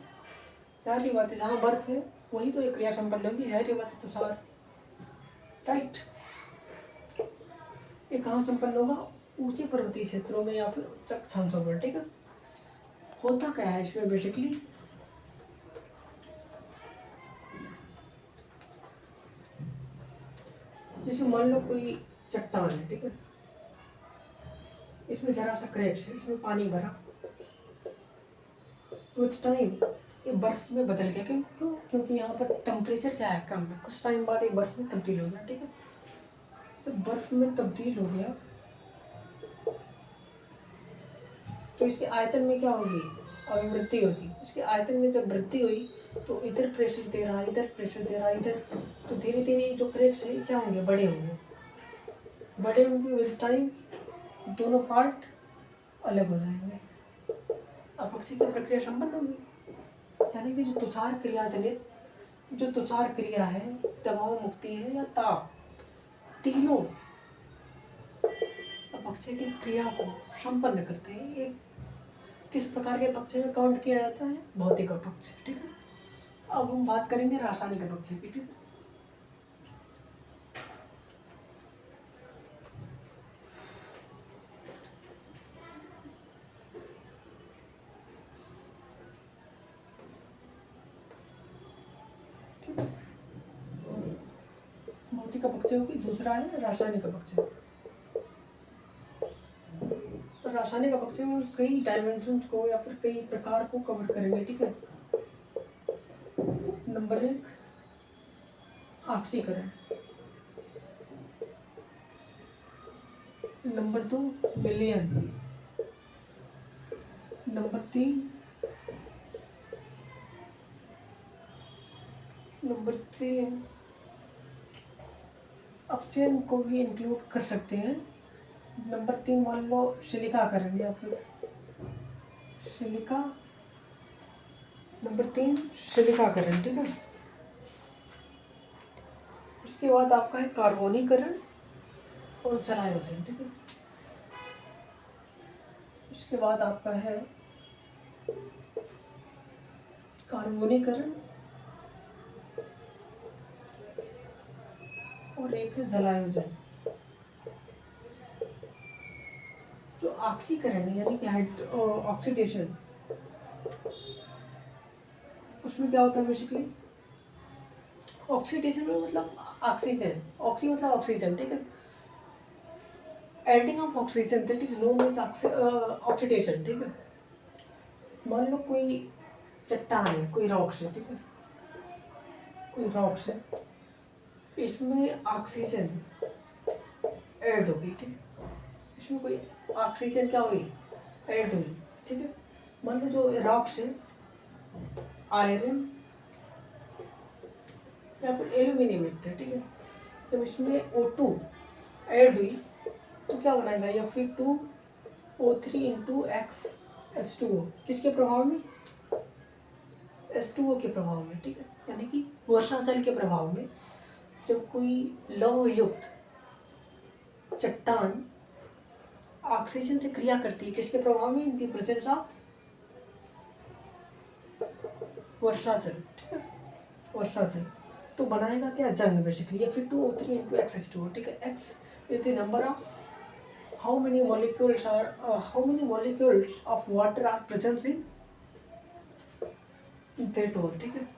जाहिर बात है, जहाँ बर्फ है वही तो ये क्रिया संपन्न होगी, जाहिर बात है, तुषार, राइट। ये कहाँ संपन्न होगा, ऊंचे पर्वतीय क्षेत्रों में या फिर उच्च अक्षांशों पर, ठीक है। होता क्या है इसमें बेसिकली, जैसे मान लो कोई चट्टान है, ठीक है, इसमें जरा सा क्रैक्स है, इसमें पानी भरा, विथ टाइम ये बर्फ में बदल गया। क्यों? क्योंकि यहाँ पर टेम्परेचर क्या है, कम है। कुछ टाइम बाद ये बर्फ में तब्दील हो गया, ठीक है। जब बर्फ में तब्दील हो गया तो इसके आयतन में क्या होगी, अभिवृद्धि होगी। इसके आयतन में जब वृद्धि हुई तो इधर प्रेशर दे रहा है, इधर प्रेशर दे रहा है, इधर, तो धीरे धीरे जो क्रैक्स है क्या होंगे, बड़े होंगे विद टाइम, दोनों पार्ट अलग हो जाएंगे, अपक्षय की प्रक्रिया संपन्न होगी। यानी कि जो तुषार क्रिया है, दबाव मुक्ति है या ताप, तीनों अपक्षय की क्रिया को संपन्न करते हैं। ये किस प्रकार के अपक्षय में काउंट किया जाता है, भौतिक अपक्षय, ठीक है। अब हम बात करेंगे रासायनिक अपक्षय की, ठीक है। भौतिक अपक्षयों की दूसरा है रासायनिक अपक्षय। रासायनिक अपक्षय में कई डायमेंशंस को या फिर कई प्रकार को कवर करेंगे, ठीक है। नंबर 1 ऑक्सीकरण, नंबर 2 विलयन, नंबर 3 अपचयन को भी इंक्लूड कर सकते हैं। नंबर 3 मान लो सिलिकाकरण या फिर सिलिका, नंबर 3 सिलिकाकरण, ठीक है। उसके बाद आपका है कार्बोनीकरण और जलायोजन, ठीक है। इसके बाद आपका है कार्बोनीकरण और एक है जलायोजन। जो ऑक्सीकरण है यानी कि ऑक्सीडेशन, उसमें क्या होता है बेसिकली, ऑक्सीडेशन में मतलब ऑक्सीजन, ऑक्सी मतलब ऑक्सीजन, ठीक है। Adding of oxygen that is known as oxidation, ठीक है। मान लो कोई चट्टान है, कोई रॉक्स है, ठीक है, कोई रॉक्स है, इसमें ऑक्सीजन ऐड होगी, ठीक है। इसमें कोई ऑक्सीजन क्या हुई, ऐड हुई, ठीक है। मान लो जो रॉक्स है, आयरन या फिर एल्यूमिनियम एक थे, ठीक है। जब इसमें O2 ऐड हुई तो क्या बनाएगा, Fe2O3 × किसके प्रभाव में, H2O के प्रभाव में, ठीक है। यानी कि वर्षा जल के प्रभाव में जब कोई लौह युक्त चट्टान ऑक्सीजन से क्रिया करती है, किसके प्रभाव में, इन दी प्रेजेंस ऑफ वर्षा जल, ठीक है, वर्षा जल, तो बनाएगा क्या, जंग बेसिकली, Fe2O3 × X, ठीक है। X is the number of how many molecules of water are present in that ore, ठीक है।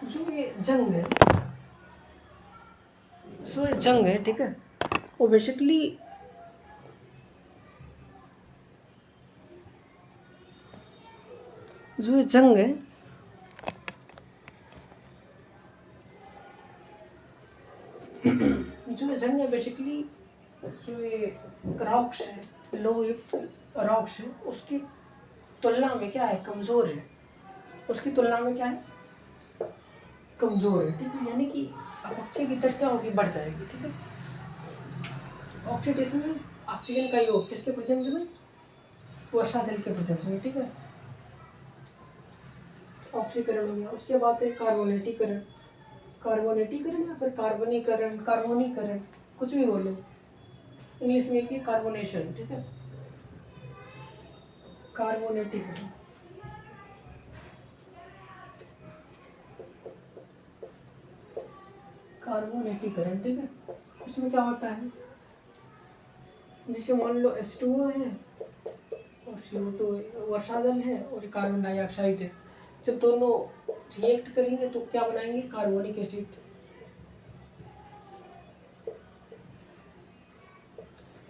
जो ये जंग है, ठीक है, वो बेसिकली जो ये जंग है बेसिकली जो ये रॉक्स है, लोह युक्त रॉक्स है, उसकी तुलना में क्या है, कमज़ोर है, उसकी तुलना में क्या है, कमज़ोर है, ठीक है। यानी कि अपक्षय की दर क्या होगी, बढ़ जाएगी, ठीक है। ऑक्सीडेशन में ऑक्सीजन का योग किसके प्रेजेंस में, वर्षा जल के प्रेजेंस में, ठीक है। ऑक्सीकरण हो गया। उसके बाद है कार्बोनेटीकरण या फिर कार्बोनीकरण, कुछ भी बोलो, इंग्लिश में एक ही कार्बोनेशन, ठीक है, कार्बोनेटीकरण। ठीक है। इसमें क्या होता है, जैसे मान लो H2O है और CO2 है, वर्षा जल है और कार्बन डाइऑक्साइड है, जब दोनों रिएक्ट करेंगे तो क्या बनाएंगे, कार्बोनिक एसिड।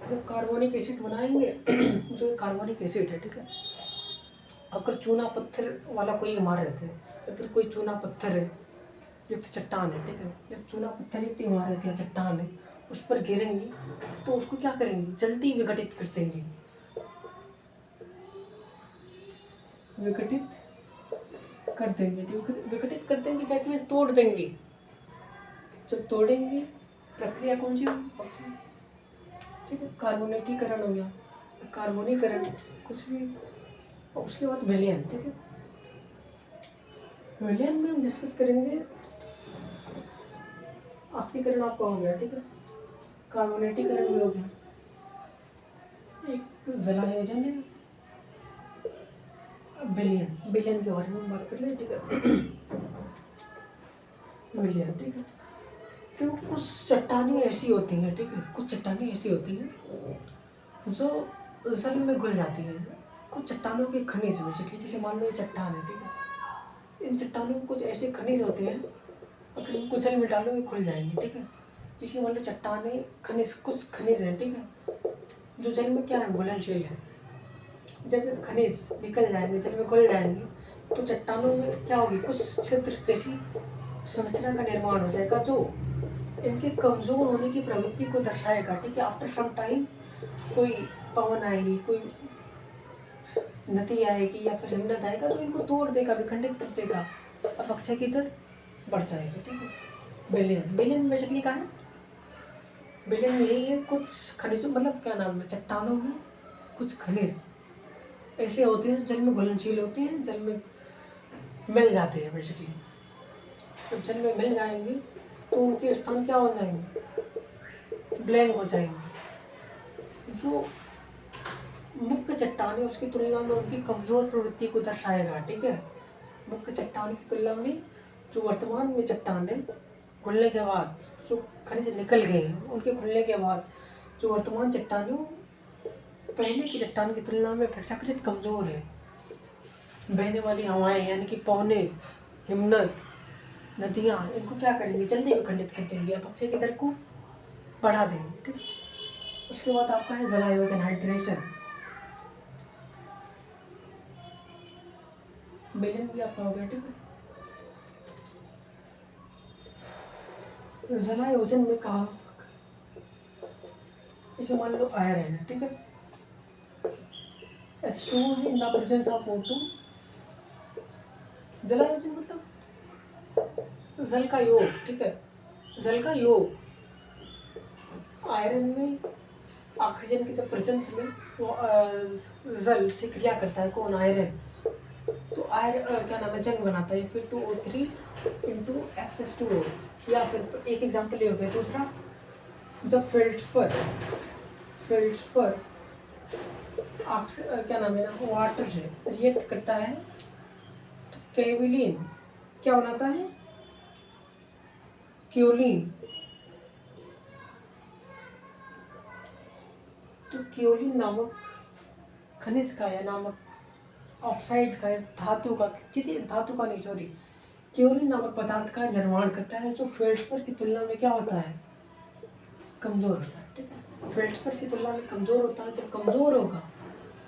जब कार्बोनिक एसिड बनाएंगे जो कार्बोनिक एसिड है, ठीक है, अगर चूना पत्थर वाला कोई इमारत है या फिर कोई चूना पत्थर है युक्त चट्टान है, ठीक है, या चूना पत्थर युक्त इमारत या चट्टान है, उस पर गिरेंगी तो उसको क्या करेंगी, जल्दी विघटित कर देंगे, विघटित कर देंगे, दैट मीन्स तोड़ देंगे। जब तोड़ेंगे प्रक्रिया कौन सी होगी, ठीक है, कार्बोनेटीकरण हो गया, कार्बोनीकरण कुछ भी। और उसके बाद विलयन, ठीक है, विलयन में हम डिस्कस करेंगे, ऑक्सीकरण आपका हो गया, ठीक है, कार्बोनेटीकरण भी हो गया, एक जलायोजन है, विलयन के बारे में बात कर ले, ठीक है। विलयन, ठीक है। तो कुछ चट्टानें ऐसी होती हैं, ठीक है, कुछ चट्टानें ऐसी होती हैं जो जल में घुल जाती हैं। कुछ चट्टानों के खनिज बेसिकली, जैसे मान लो ये चट्टान है, ठीक है, इन चट्टानों में कुछ ऐसे खनिज होते हैं, अगर इनको जल में डालो ये खुल जाएंगे, ठीक है। जैसे मान लो चट्टानें कुछ खनिज हैं, ठीक है, जो जल में क्या है, घुलनशील है। जब ये खनिज निकल जाएंगे, जल में घुल जाएंगे, तो चट्टानों में क्या होगी, कुछ छिद्र जैसी संरचना का निर्माण हो जाएगा, जो इनके कमज़ोर होने की प्रवृत्ति को दर्शाएगा, ठीक है। आफ्टर सम टाइम कोई पवन आएगी, कोई नदी आएगी या फिर हिमनद आएगा, तो इनको तोड़ देगा, विखंडित कर देगा, अपक्षय की दर बढ़ जाएगी, ठीक है। विलयन बेसिकली क्या है, विलयन में यही है, कुछ खनिजों, मतलब क्या नाम है, चट्टानों में कुछ खनिज ऐसे होते हैं जो जल में घुलनशील होते हैं, जल में मिल जाते हैं बेसिकली। जब जल में मिल जाएंगे तो उनके स्थान क्या हो जाएंगे, ब्लैंक हो जाएंगे। जो मुख्य चट्टान है उसकी तुलना में उनकी कमज़ोर प्रवृत्ति को दर्शाएगा, ठीक है। मुख्य चट्टान की तुलना में जो वर्तमान में चट्टान है, खुलने के बाद जो खनिज निकल गए हैं, उनके खुलने के बाद जो वर्तमान चट्टान है पहले की चट्टान की तुलना में अपेक्षाकृत कमज़ोर है। बहने वाली हवाएं यानी कि पवने, हिमनद, नदियाँ, इनको क्या करेंगी, जल्दी विखंडित कर देंगी, अपक्षय की दर को बढ़ा देंगे, ठीक। उसके बाद आपका है जलायोजन, हाइड्रेशन। विलयन भी आपका हो गया, ठीक है। जलायोजन में कहा, इसे मान लो आयरन है, ठीक है, H2 है in the presence of O2। जलायोजन मतलब जल का योग, ठीक है, जल का योग आयरन में ऑक्सीजन के जब प्रेजेंस में वो जल से क्रिया करता है, कौन, आयरन, तो आयरन क्या नाम है, जंग बनाता है, फिर 2O3 इंटू X2O। या फिर एक एग्जाम्पल ये हो गया। दूसरा, जब फेल्ड्सपर क्या नाम है, वाटर से रिएक्ट करता है तो केविलिन क्या बनाता है, क्योलिन। तो क्योलिन नामक खनिज का या नामक ऑक्साइड का, धातु का, किसी धातु का नहीं, सॉरी, क्योलिन नामक पदार्थ का निर्माण करता है, जो फेल्ड्सपर की तुलना में क्या होता है, कमजोर होता है, ठीक है। फेल्ड्सपर की तुलना में कमजोर होता है, जब कमजोर होगा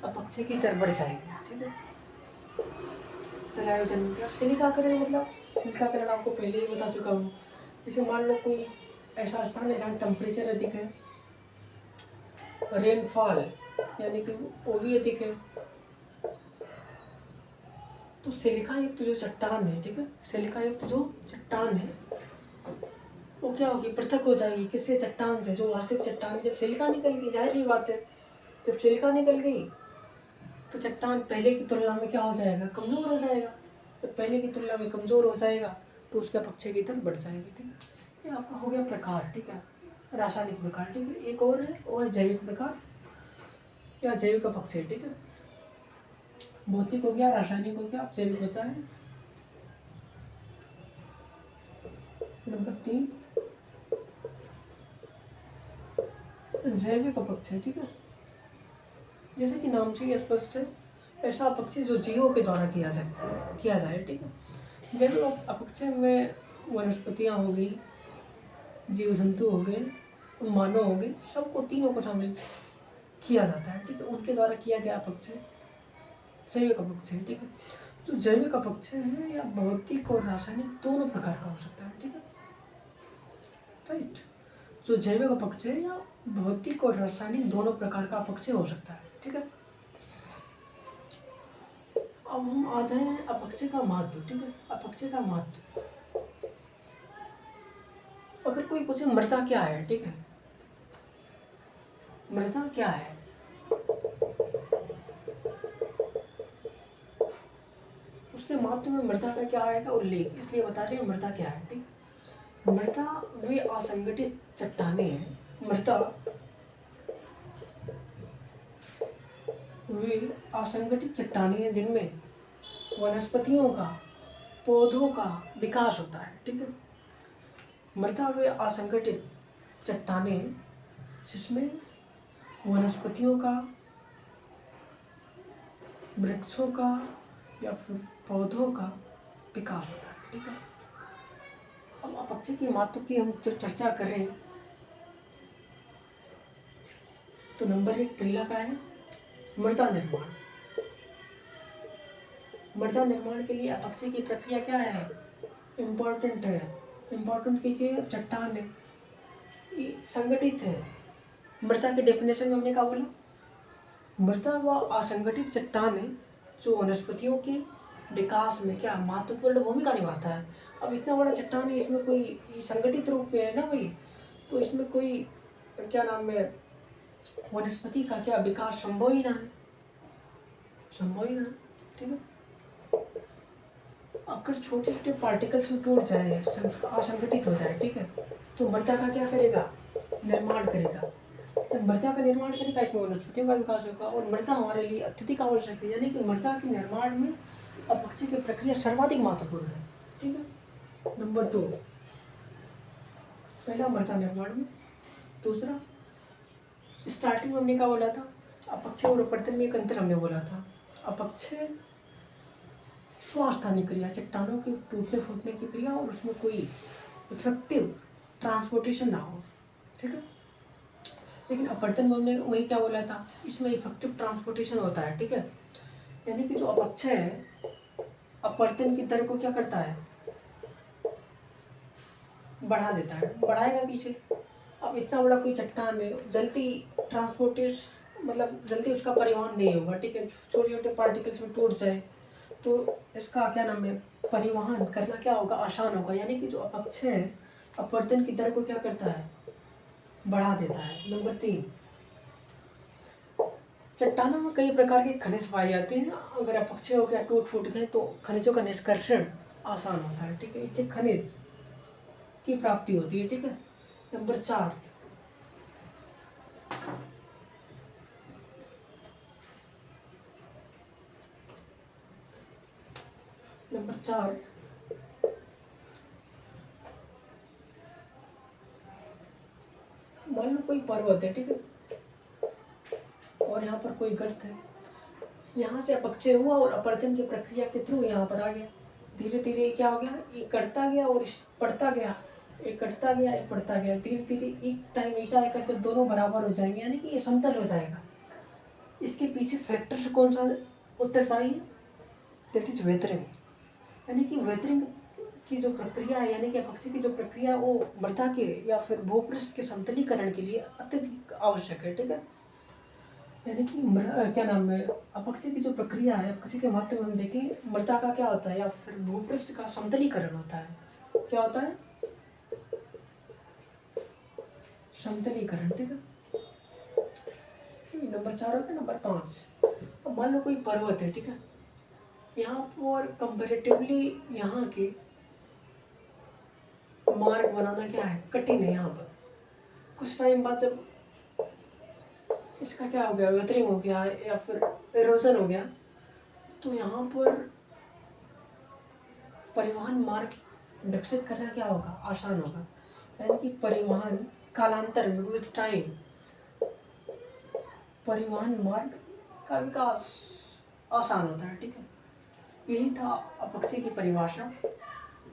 अपक्षय की तरफ बढ़ जाएगा, ठीक है। जलायोजन में क्या, सिलिकाकरण मतलब, सिलिकाकरण आपको पहले ही बता चुका हूँ। जैसे मान लो कोई ऐसा स्थान है जहाँ टेम्परेचर अधिक है, रेनफॉल यानी कि वो भी अधिक है, तो सिलिका युक्त जो चट्टान है, ठीक है, सिलिका युक्त जो चट्टान है वो क्या होगी, पृथक हो जाएगी, किससे, चट्टान से, जो वास्तविक चट्टान है। जब सिलिका निकल गई, जाहिर ही बात है, जब सिलिका निकल गई तो चट्टान पहले की तुलना में क्या हो जाएगा, कमज़ोर हो जाएगा। जब पहले की तुलना में कमज़ोर हो जाएगा तो उसके अपक्षय की तरफ बढ़ जाएगी, ठीक है। ये आपका हो गया प्रकार, ठीक है, रासायनिक प्रकार, ठीक है। एक और है, वो है जैविक प्रकार या जैविक अपक्षय, ठीक है। भौतिक हो गया, रासायनिक हो गया, जैविक बचा है। नंबर 3 जैविक अपक्षय, ठीक है। जैसे कि नाम से ही स्पष्ट है, ऐसा अपक्षय जो जीवों के द्वारा किया जाए, ठीक है। जैविक अपक्षय में वनस्पतियाँ हो गई, जीव जंतु हो गए, मानव हो गए, सबको, तीनों को शामिल किया जाता है, ठीक है। उनके द्वारा किया गया अपक्षय जैविक अपक्षय, ठीक है। जो जैविक अपक्षय है या भौतिक और रासायनिक दोनों प्रकार का हो सकता है, ठीक है, राइट। जो जैविक अपक्षय या भौतिक और रासायनिक दोनों प्रकार का अपक्षय हो सकता है, ठीक है। अब हम आ जाए अपक्षय का महत्व, ठीक है। अपक्षय का महत्व, अगर कोई पूछे मृदा क्या है, ठीक है, मृदा क्या है, उसके महत्व में मृदा का क्या आएगा, उल्लेख, इसलिए बता रहे हैं मृदा क्या है, ठीक है। मृदा वे असंगठित चट्टानें हैं, मृदा वे असंगठित चट्टानें हैं जिनमें वनस्पतियों का, पौधों का विकास होता है, ठीक है। मृदा वे असंगठित चट्टानें जिसमें वनस्पतियों का, वृक्षों का या फिर पौधों का विकास होता है, ठीक है। अब अपक्षय के महत्व की हम चर्चा करें तो नंबर 1 पहला का है मृदा निर्माण। मृदा निर्माण के लिए अपक्षय की प्रक्रिया क्या है, इम्पोर्टेंट है। इम्पोर्टेंट किसी चट्टान है, ये संगठित है। मृदा के डेफिनेशन में हमने क्या बोला, मृदा वह असंगठित चट्टान है जो वनस्पतियों के विकास में क्या महत्वपूर्ण भूमिका निभाता है। अब इतना बड़ा चट्टान है, इसमें कोई संगठित रूप में है ना भाई, तो इसमें कोई क्या नाम है, वनस्पति का क्या विकास संभव ही ना है, संभव ही ना है, ठीक है। अगर छोटे छोटे पार्टिकल्स में टूट जाए, असंगठित हो जाए, ठीक है, तो मृदा का क्या करेगा, निर्माण करेगा। मृदा का निर्माण करेगा, इसमें वनस्पतियों का विकास होगा, और मृदा हमारे लिए अत्यधिक आवश्यक है, यानी कि मृदा के निर्माण में अपक्षय की प्रक्रिया सर्वाधिक महत्वपूर्ण है, ठीक है। नंबर 2, पहला मृदा निर्माण में। दूसरा, स्टार्टिंग में हमने क्या बोला था, अपक्षय और अपवर्तन में एक अंतर हमने बोला था। अपक्षय स्वास्थानिक क्रिया, चट्टानों के टूटने फूटने की क्रिया, और उसमें कोई इफेक्टिव ट्रांसपोर्टेशन ना हो, ठीक है। लेकिन अपवर्तन में हमने वही क्या बोला था, इसमें इफेक्टिव ट्रांसपोर्टेशन होता है, ठीक है। यानी कि जो अपक्षय है अपवर्तन की दर को क्या करता है, बढ़ा देता है, बढ़ाएगा पीछे। अब इतना बड़ा कोई चट्टान है, जल्दी ट्रांसपोर्टेशन मतलब जल्दी उसका परिवहन नहीं होगा, ठीक है, छोटे छोटे पार्टिकल्स में टूट जाए तो इसका क्या नाम है, परिवहन करना क्या होगा, आसान होगा। यानी कि जो अपक्षय है अपवर्तन की दर को क्या करता है, बढ़ा देता है। नंबर 3, चट्टानों में कई प्रकार के खनिज पाए जाते हैं। अगर अपक्षय हो गया, टूट फूट गए तो खनिजों का निष्कर्षण आसान होता है, ठीक है, इससे खनिज की प्राप्ति होती है, ठीक है। नंबर 4, नंबर 4, मान लो कोई पर्वत है, ठीक है, और यहाँ पर कोई गर्त है, यहाँ से अपक्षय हुआ और अपवर्तन की प्रक्रिया के थ्रू यहाँ पर आ गया। धीरे धीरे क्या हो गया, ये कटता गया और पढ़ता गया, एक कटता गया एक पढ़ता गया। धीरे धीरे एक टाइम ऐसा आएगा जब दोनों बराबर हो जाएंगे, यानी कि ये समतल हो जाएगा। इसके पीछे फैक्टर से कौन सा उत्तरदायी है, दैट इज वेदरिंग। यानी कि वेदरिंग की जो प्रक्रिया है, यानी कि अपक्षय की जो प्रक्रिया वो मृदा के या फिर भूपृष्ठ के समतलीकरण के लिए अत्यधिक आवश्यक है, ठीक है। यानी कि क्या नाम है, अपक्षय की जो प्रक्रिया है, अपक्षय के माध्यम हम देखें मृदा का क्या होता है या फिर भूपृष्ठ का समतलीकरण होता है। क्या होता है, समतलीकरण, ठीक है। नंबर 4 होता है। नंबर 5, अब मान लो कोई पर्वत है, ठीक है, यहाँ पर कंपेरेटिवली यहाँ के मार्ग बनाना क्या है, कठिन है। यहाँ पर कुछ टाइम बाद जब इसका क्या हो गया, वेदरिंग हो गया या फिर एरोजन हो गया, तो यहाँ पर परिवहन मार्ग विकसित करना क्या होगा, आसान होगा। यानी कि परिवहन कालांतर में विद टाइम परिवहन मार्ग का विकास आसान होता है, ठीक है। यही था अपक्षय की परिभाषा,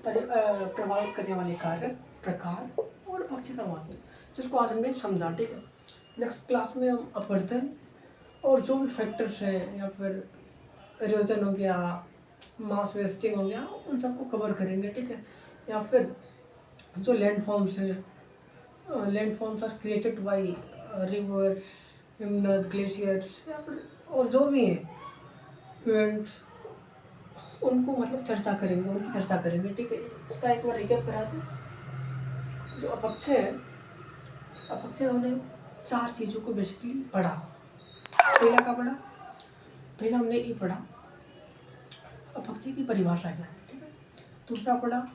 प्रभावित करने वाले कारक, प्रकार और अपक्षय का महत्व, जिसको आज हमने समझा, ठीक है। नेक्स्ट क्लास में हम अपवर्तन और जो भी फैक्टर्स हैं या फिर इरोजन हो गया, मास वेस्टिंग हो गया, उन सबको कवर करेंगे, ठीक है। या फिर जो लैंड फॉर्म्स हैं, landforms are created by river, हिमनद, ग्लेशियर्स या फिर और जो भी हैं इवेंट्स, उनको मतलब चर्चा करेंगे, उनकी चर्चा करेंगे, ठीक है। इसका एक बार रिकैप करा दें। जो अपक्षय है, अपक्षय हमने 4 चीज़ों को बेसिकली पढ़ा। पहला क्या पढ़ा, पहला हमने ये पढ़ा अपक्षय की परिभाषा क्या है, ठीक है। दूसरा पढ़ा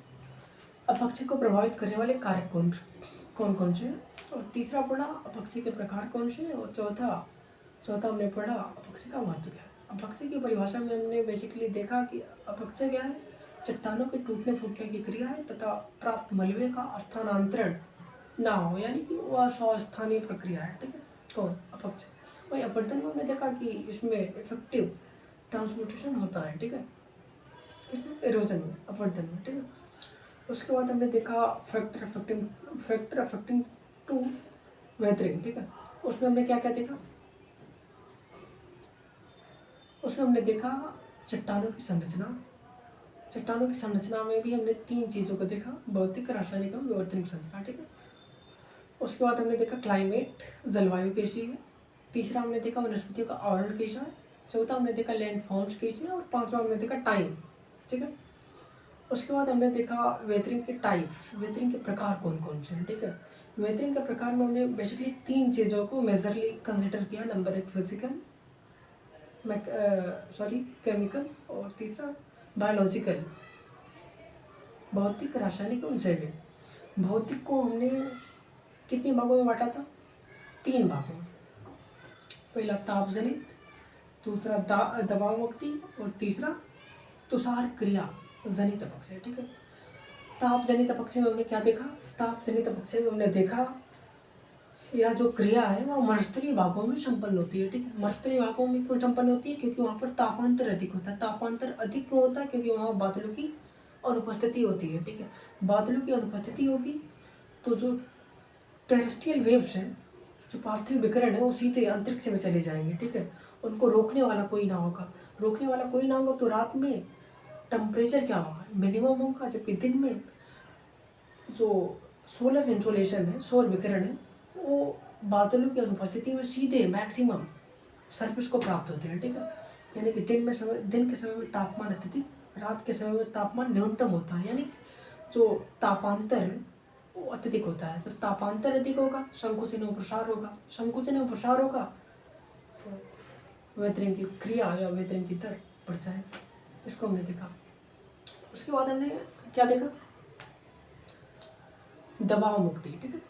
अपक्षय को प्रभावित करने वाले कारक कौन कौन से हैं, और तीसरा पढ़ा अपक्षय के प्रकार कौन से हैं, और चौथा हमने पढ़ा अपक्षय का महत्व क्या है। अपक्षय की परिभाषा में हमने बेसिकली देखा कि अपक्षय क्या है, चट्टानों के टूटने फूटने की क्रिया है तथा प्राप्त मलबे का स्थानांतरण ना हो, यानी कि वह स्वस्थानीय प्रक्रिया है, ठीक है। कौन, अपक्षय। वही अपवर्तन में हमने देखा कि इसमें इफेक्टिव ट्रांसपोर्टेशन होता है, ठीक है, इसमें एरोजन में, अपवर्तन में, ठीक है। उसके बाद हमने देखा फैक्टर अफेक्टिंग टू वेदरिंग, ठीक है। उसमें हमने क्या क्या देखा, उसमें हमने देखा चट्टानों की संरचना। चट्टानों की संरचना में भी हमने 3 चीज़ों को देखा, भौतिक, रासायनिक और विवर्तनिक संरचना, ठीक है। उसके बाद हमने देखा क्लाइमेट, जलवायु कैसी है। तीसरा हमने देखा वनस्पतियों का आवरण कैसा है। चौथा हमने देखा लैंड फॉर्म्स कैसे है, और पांचवा हमने देखा टाइम, ठीक है। उसके बाद हमने देखा वेदरिंग के टाइप्स, वेदरिंग के प्रकार कौन कौन से हैं, ठीक है। वेदरिंग के प्रकार में हमने बेसिकली 3 चीज़ों को मेजरली कंसिडर किया। नंबर 1 फिजिकल, केमिकल, और तीसरा बायोलॉजिकल, भौतिक, रासायनिक और जैविक। भौतिक को हमने कितने भागों में बांटा था, 3 भागों में। पहला तापजनित, दूसरा दबाव मुक्ति, और तीसरा तुषार क्रिया जनित अपक्षय, ठीक है। ताप जनित अपक्षय में हमने क्या देखा, ताप जनित अपक्षय में हमने देखा यह जो क्रिया है वह मरुस्थलीय भागों में संपन्न होती है, ठीक है। मरुस्थलीय भागों में क्यों संपन्न होती है, क्योंकि वहाँ पर तापांतर अधिक होता है। तापांतर अधिक क्यों होता है, क्योंकि वहाँ बादलों की अनुपस्थिति होती है, ठीक है। बादलों की अनुपस्थिति होगी तो जो टेरेस्ट्रियल वेव्स हैं, जो पार्थिव विकिरण है, वो सीधे अंतरिक्ष में चले जाएंगे, ठीक है। उनको रोकने वाला कोई ना होगा, रोकने वाला कोई ना होगा तो रात में टेम्परेचर क्या होगा, मिनिमम होगा, जबकि दिन में जो सोलर इंसोलेशन है, सौर विकिरण है, वो बादलों की अनुपस्थिति में सीधे मैक्सिमम सरफेस को प्राप्त होते हैं, ठीक है। यानी कि दिन के समय में तापमान अत्यधिक, रात के समय में तापमान न्यूनतम होता है, यानी जो तापांतर है वो अत्यधिक होता है। जब तापांतर अधिक होगा संकुचन एवं प्रसार होगा, संकुचन एवं प्रसार होगा तो वेदरिंग की क्रिया या वेदरिंग की दर बढ़ जाएगी। इसको हमने देखा। उसके बाद हमने क्या देखा, दबाव मुक्ति, ठीक है।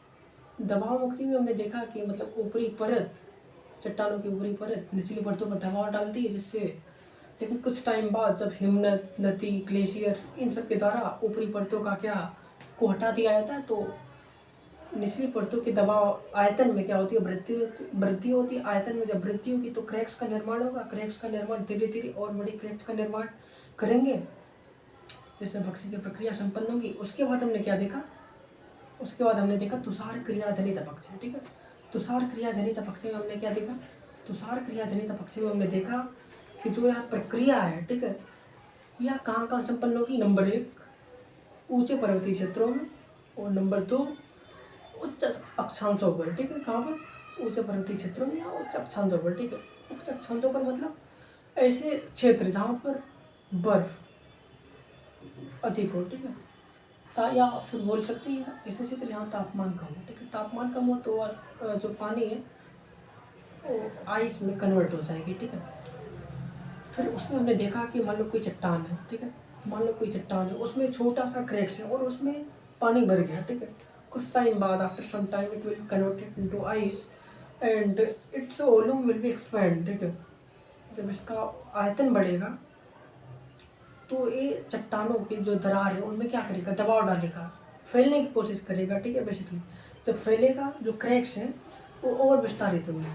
दबाव मुक्ति में हमने देखा कि मतलब ऊपरी परत, चट्टानों की ऊपरी परत निचली परतों पर दबाव डालती है, जिससे लेकिन कुछ टाइम बाद जब हिमनद, नदी, ग्लेशियर इन सब के द्वारा ऊपरी परतों का क्या को हटा दिया जाता है, तो निचली परतों के दबाव आयतन में क्या होती है, वृद्धि होती है। आयतन में जब वृद्धि होगी तो क्रैक्स का निर्माण होगा, क्रैक्स का निर्माण धीरे धीरे और बड़ी क्रैक्स का निर्माण करेंगे, जैसे बक्सी की प्रक्रिया संपन्न होगी। उसके बाद हमने क्या देखा, उसके बाद हमने देखा तुषार क्रिया जनित अपक्षय, ठीक है। तुषार क्रिया जनित अपक्षय में हमने क्या देखा, तुषार क्रिया जनित अपक्षय में हमने देखा कि जो यह प्रक्रिया है, ठीक है, यह कहाँ कहाँ संपन्न होगी। नंबर 1 ऊंचे पर्वतीय क्षेत्रों में, और नंबर 2 उच्च अक्षांशों पर, ठीक है। कहाँ पर, ऊंचे पर्वतीय क्षेत्रों में या उच्च अक्षांशों पर, ठीक है। उच्च अक्षांशों पर मतलब ऐसे क्षेत्र जहाँ पर बर्फ अधिक हो, ठीक है, या फिर बोल सकते हैं ऐसे क्षेत्र जहाँ तापमान कम हो, ठीक है। तापमान कम हो तो जो पानी है वो आइस में कन्वर्ट हो जाएगी, ठीक है। फिर उसमें हमने देखा कि मान लो कोई चट्टान है, ठीक है, मान लो कोई चट्टान है, उसमें छोटा सा क्रैक्स है और उसमें पानी भर गया, ठीक है। कुछ टाइम बाद after some time it will converted into ice and its volume will be expand, ठीक है। जब इसका आयतन बढ़ेगा तो ये चट्टानों की जो दरार है उनमें क्या करेगा, दबाव डालेगा, फैलने की कोशिश करेगा, ठीक है। बेसिकली जब फैलेगा जो क्रैक्स हैं वो और विस्तारित होंगे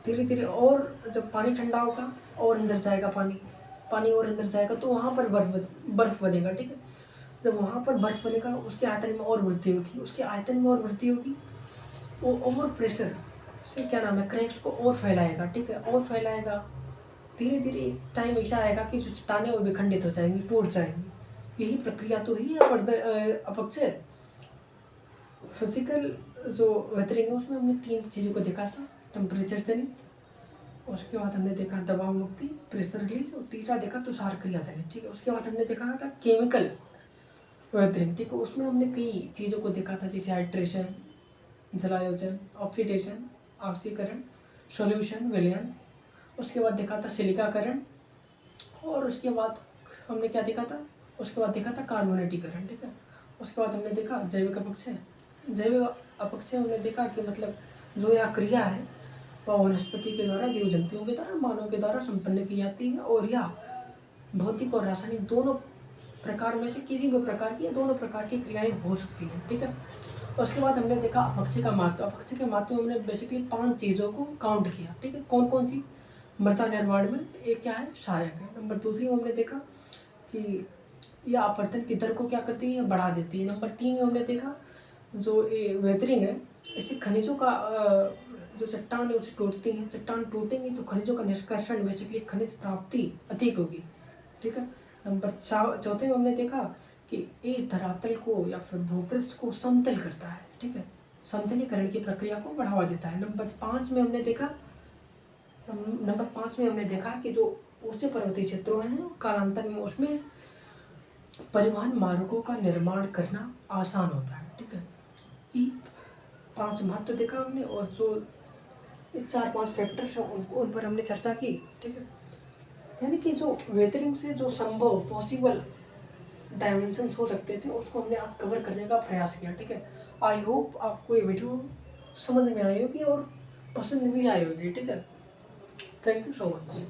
धीरे धीरे, और जब पानी ठंडा होगा और अंदर जाएगा पानी और अंदर जाएगा तो वहाँ पर बर्फ बनेगा, ठीक है। जब वहाँ पर बर्फ बनेगा उसके आयतन में और वृद्धि होगी, उसके आयतन में और वृद्धि होगी, वो और प्रेशर से क्या नाम है, क्रैक्स को और फैलाएगा, ठीक है, और फैलाएगा। धीरे धीरे एक टाइम ऐसा आएगा कि जो चट्टानें वो विखंडित हो जाएंगी, टूट जाएंगी। यही प्रक्रिया तो ही अपक्षय। फिजिकल जो वेदरिंग है उसमें हमने 3 चीज़ों को देखा था, टेम्परेचर जनित, उसके बाद हमने देखा दबाव मुक्ति, प्रेशर रिलीज, और तीसरा देखा तुषार क्रिया जनित, ठीक है। उसके बाद हमने देखा था केमिकल वेदरिंग, ठीक है। उसमें हमने कई चीज़ों को देखा था, जैसे हाइड्रेशन, जलायोजन, ऑक्सीडेशन, ऑक्सीकरण, सॉल्यूशन, विलयन। उसके बाद देखा था सिलिकाकरण, और उसके बाद हमने क्या देखा था, उसके बाद देखा था कार्बोनेटीकरण, ठीक है। उसके बाद हमने देखा जैविक अपक्षय। जैविक अपक्षय हमने देखा कि मतलब जो यह क्रिया है वह वनस्पति के द्वारा, जीव जंतुओं के द्वारा, मानव के द्वारा संपन्न की जाती है, और यह भौतिक और रासायनिक दोनों प्रकार में से किसी भी प्रकार की, दोनों प्रकार की क्रियाएं हो सकती हैं, ठीक है। उसके बाद हमने देखा अपक्षय का महत्व। अपक्षय के महत्व में हमने बेसिकली 5 चीज़ों को काउंट किया, ठीक है। कौन कौन सी, मृदा निर्माण में एक क्या है, सहायक है। नंबर 2 में हमने देखा कि यह अपवर्तन की दर को क्या करती है, बढ़ा देती है। नंबर 3 में हमने देखा जो ये वेदरिंग है, इससे खनिजों का जो चट्टान है उसे टूटती है, चट्टान टूटेंगी तो खनिजों का निष्कर्षण, बेसिकली खनिज प्राप्ति अधिक होगी, ठीक है। नंबर 4 में हमने देखा कि ये धरातल को या फिर भूपृष्ठ को समतल करता है, ठीक है, समतलीकरण की प्रक्रिया को बढ़ावा देता है। नंबर 5 में हमने देखा कि जो ऊंचे पर्वतीय क्षेत्रों हैं कालांतर में उसमें परिवहन मार्गों का निर्माण करना आसान होता है, ठीक है। ये 5 महत्व देखा हमने, और जो 4-5 फैक्टर्स हैं उन पर हमने चर्चा की, ठीक है। यानी कि जो वेदरिंग से जो संभव पॉसिबल डायमेंशंस हो सकते थे उसको हमने आज कवर करने का प्रयास किया, ठीक है। आई होप आपको ये वीडियो समझ में आई होगी और पसंद भी आई होगी, ठीक है। Thank you so much.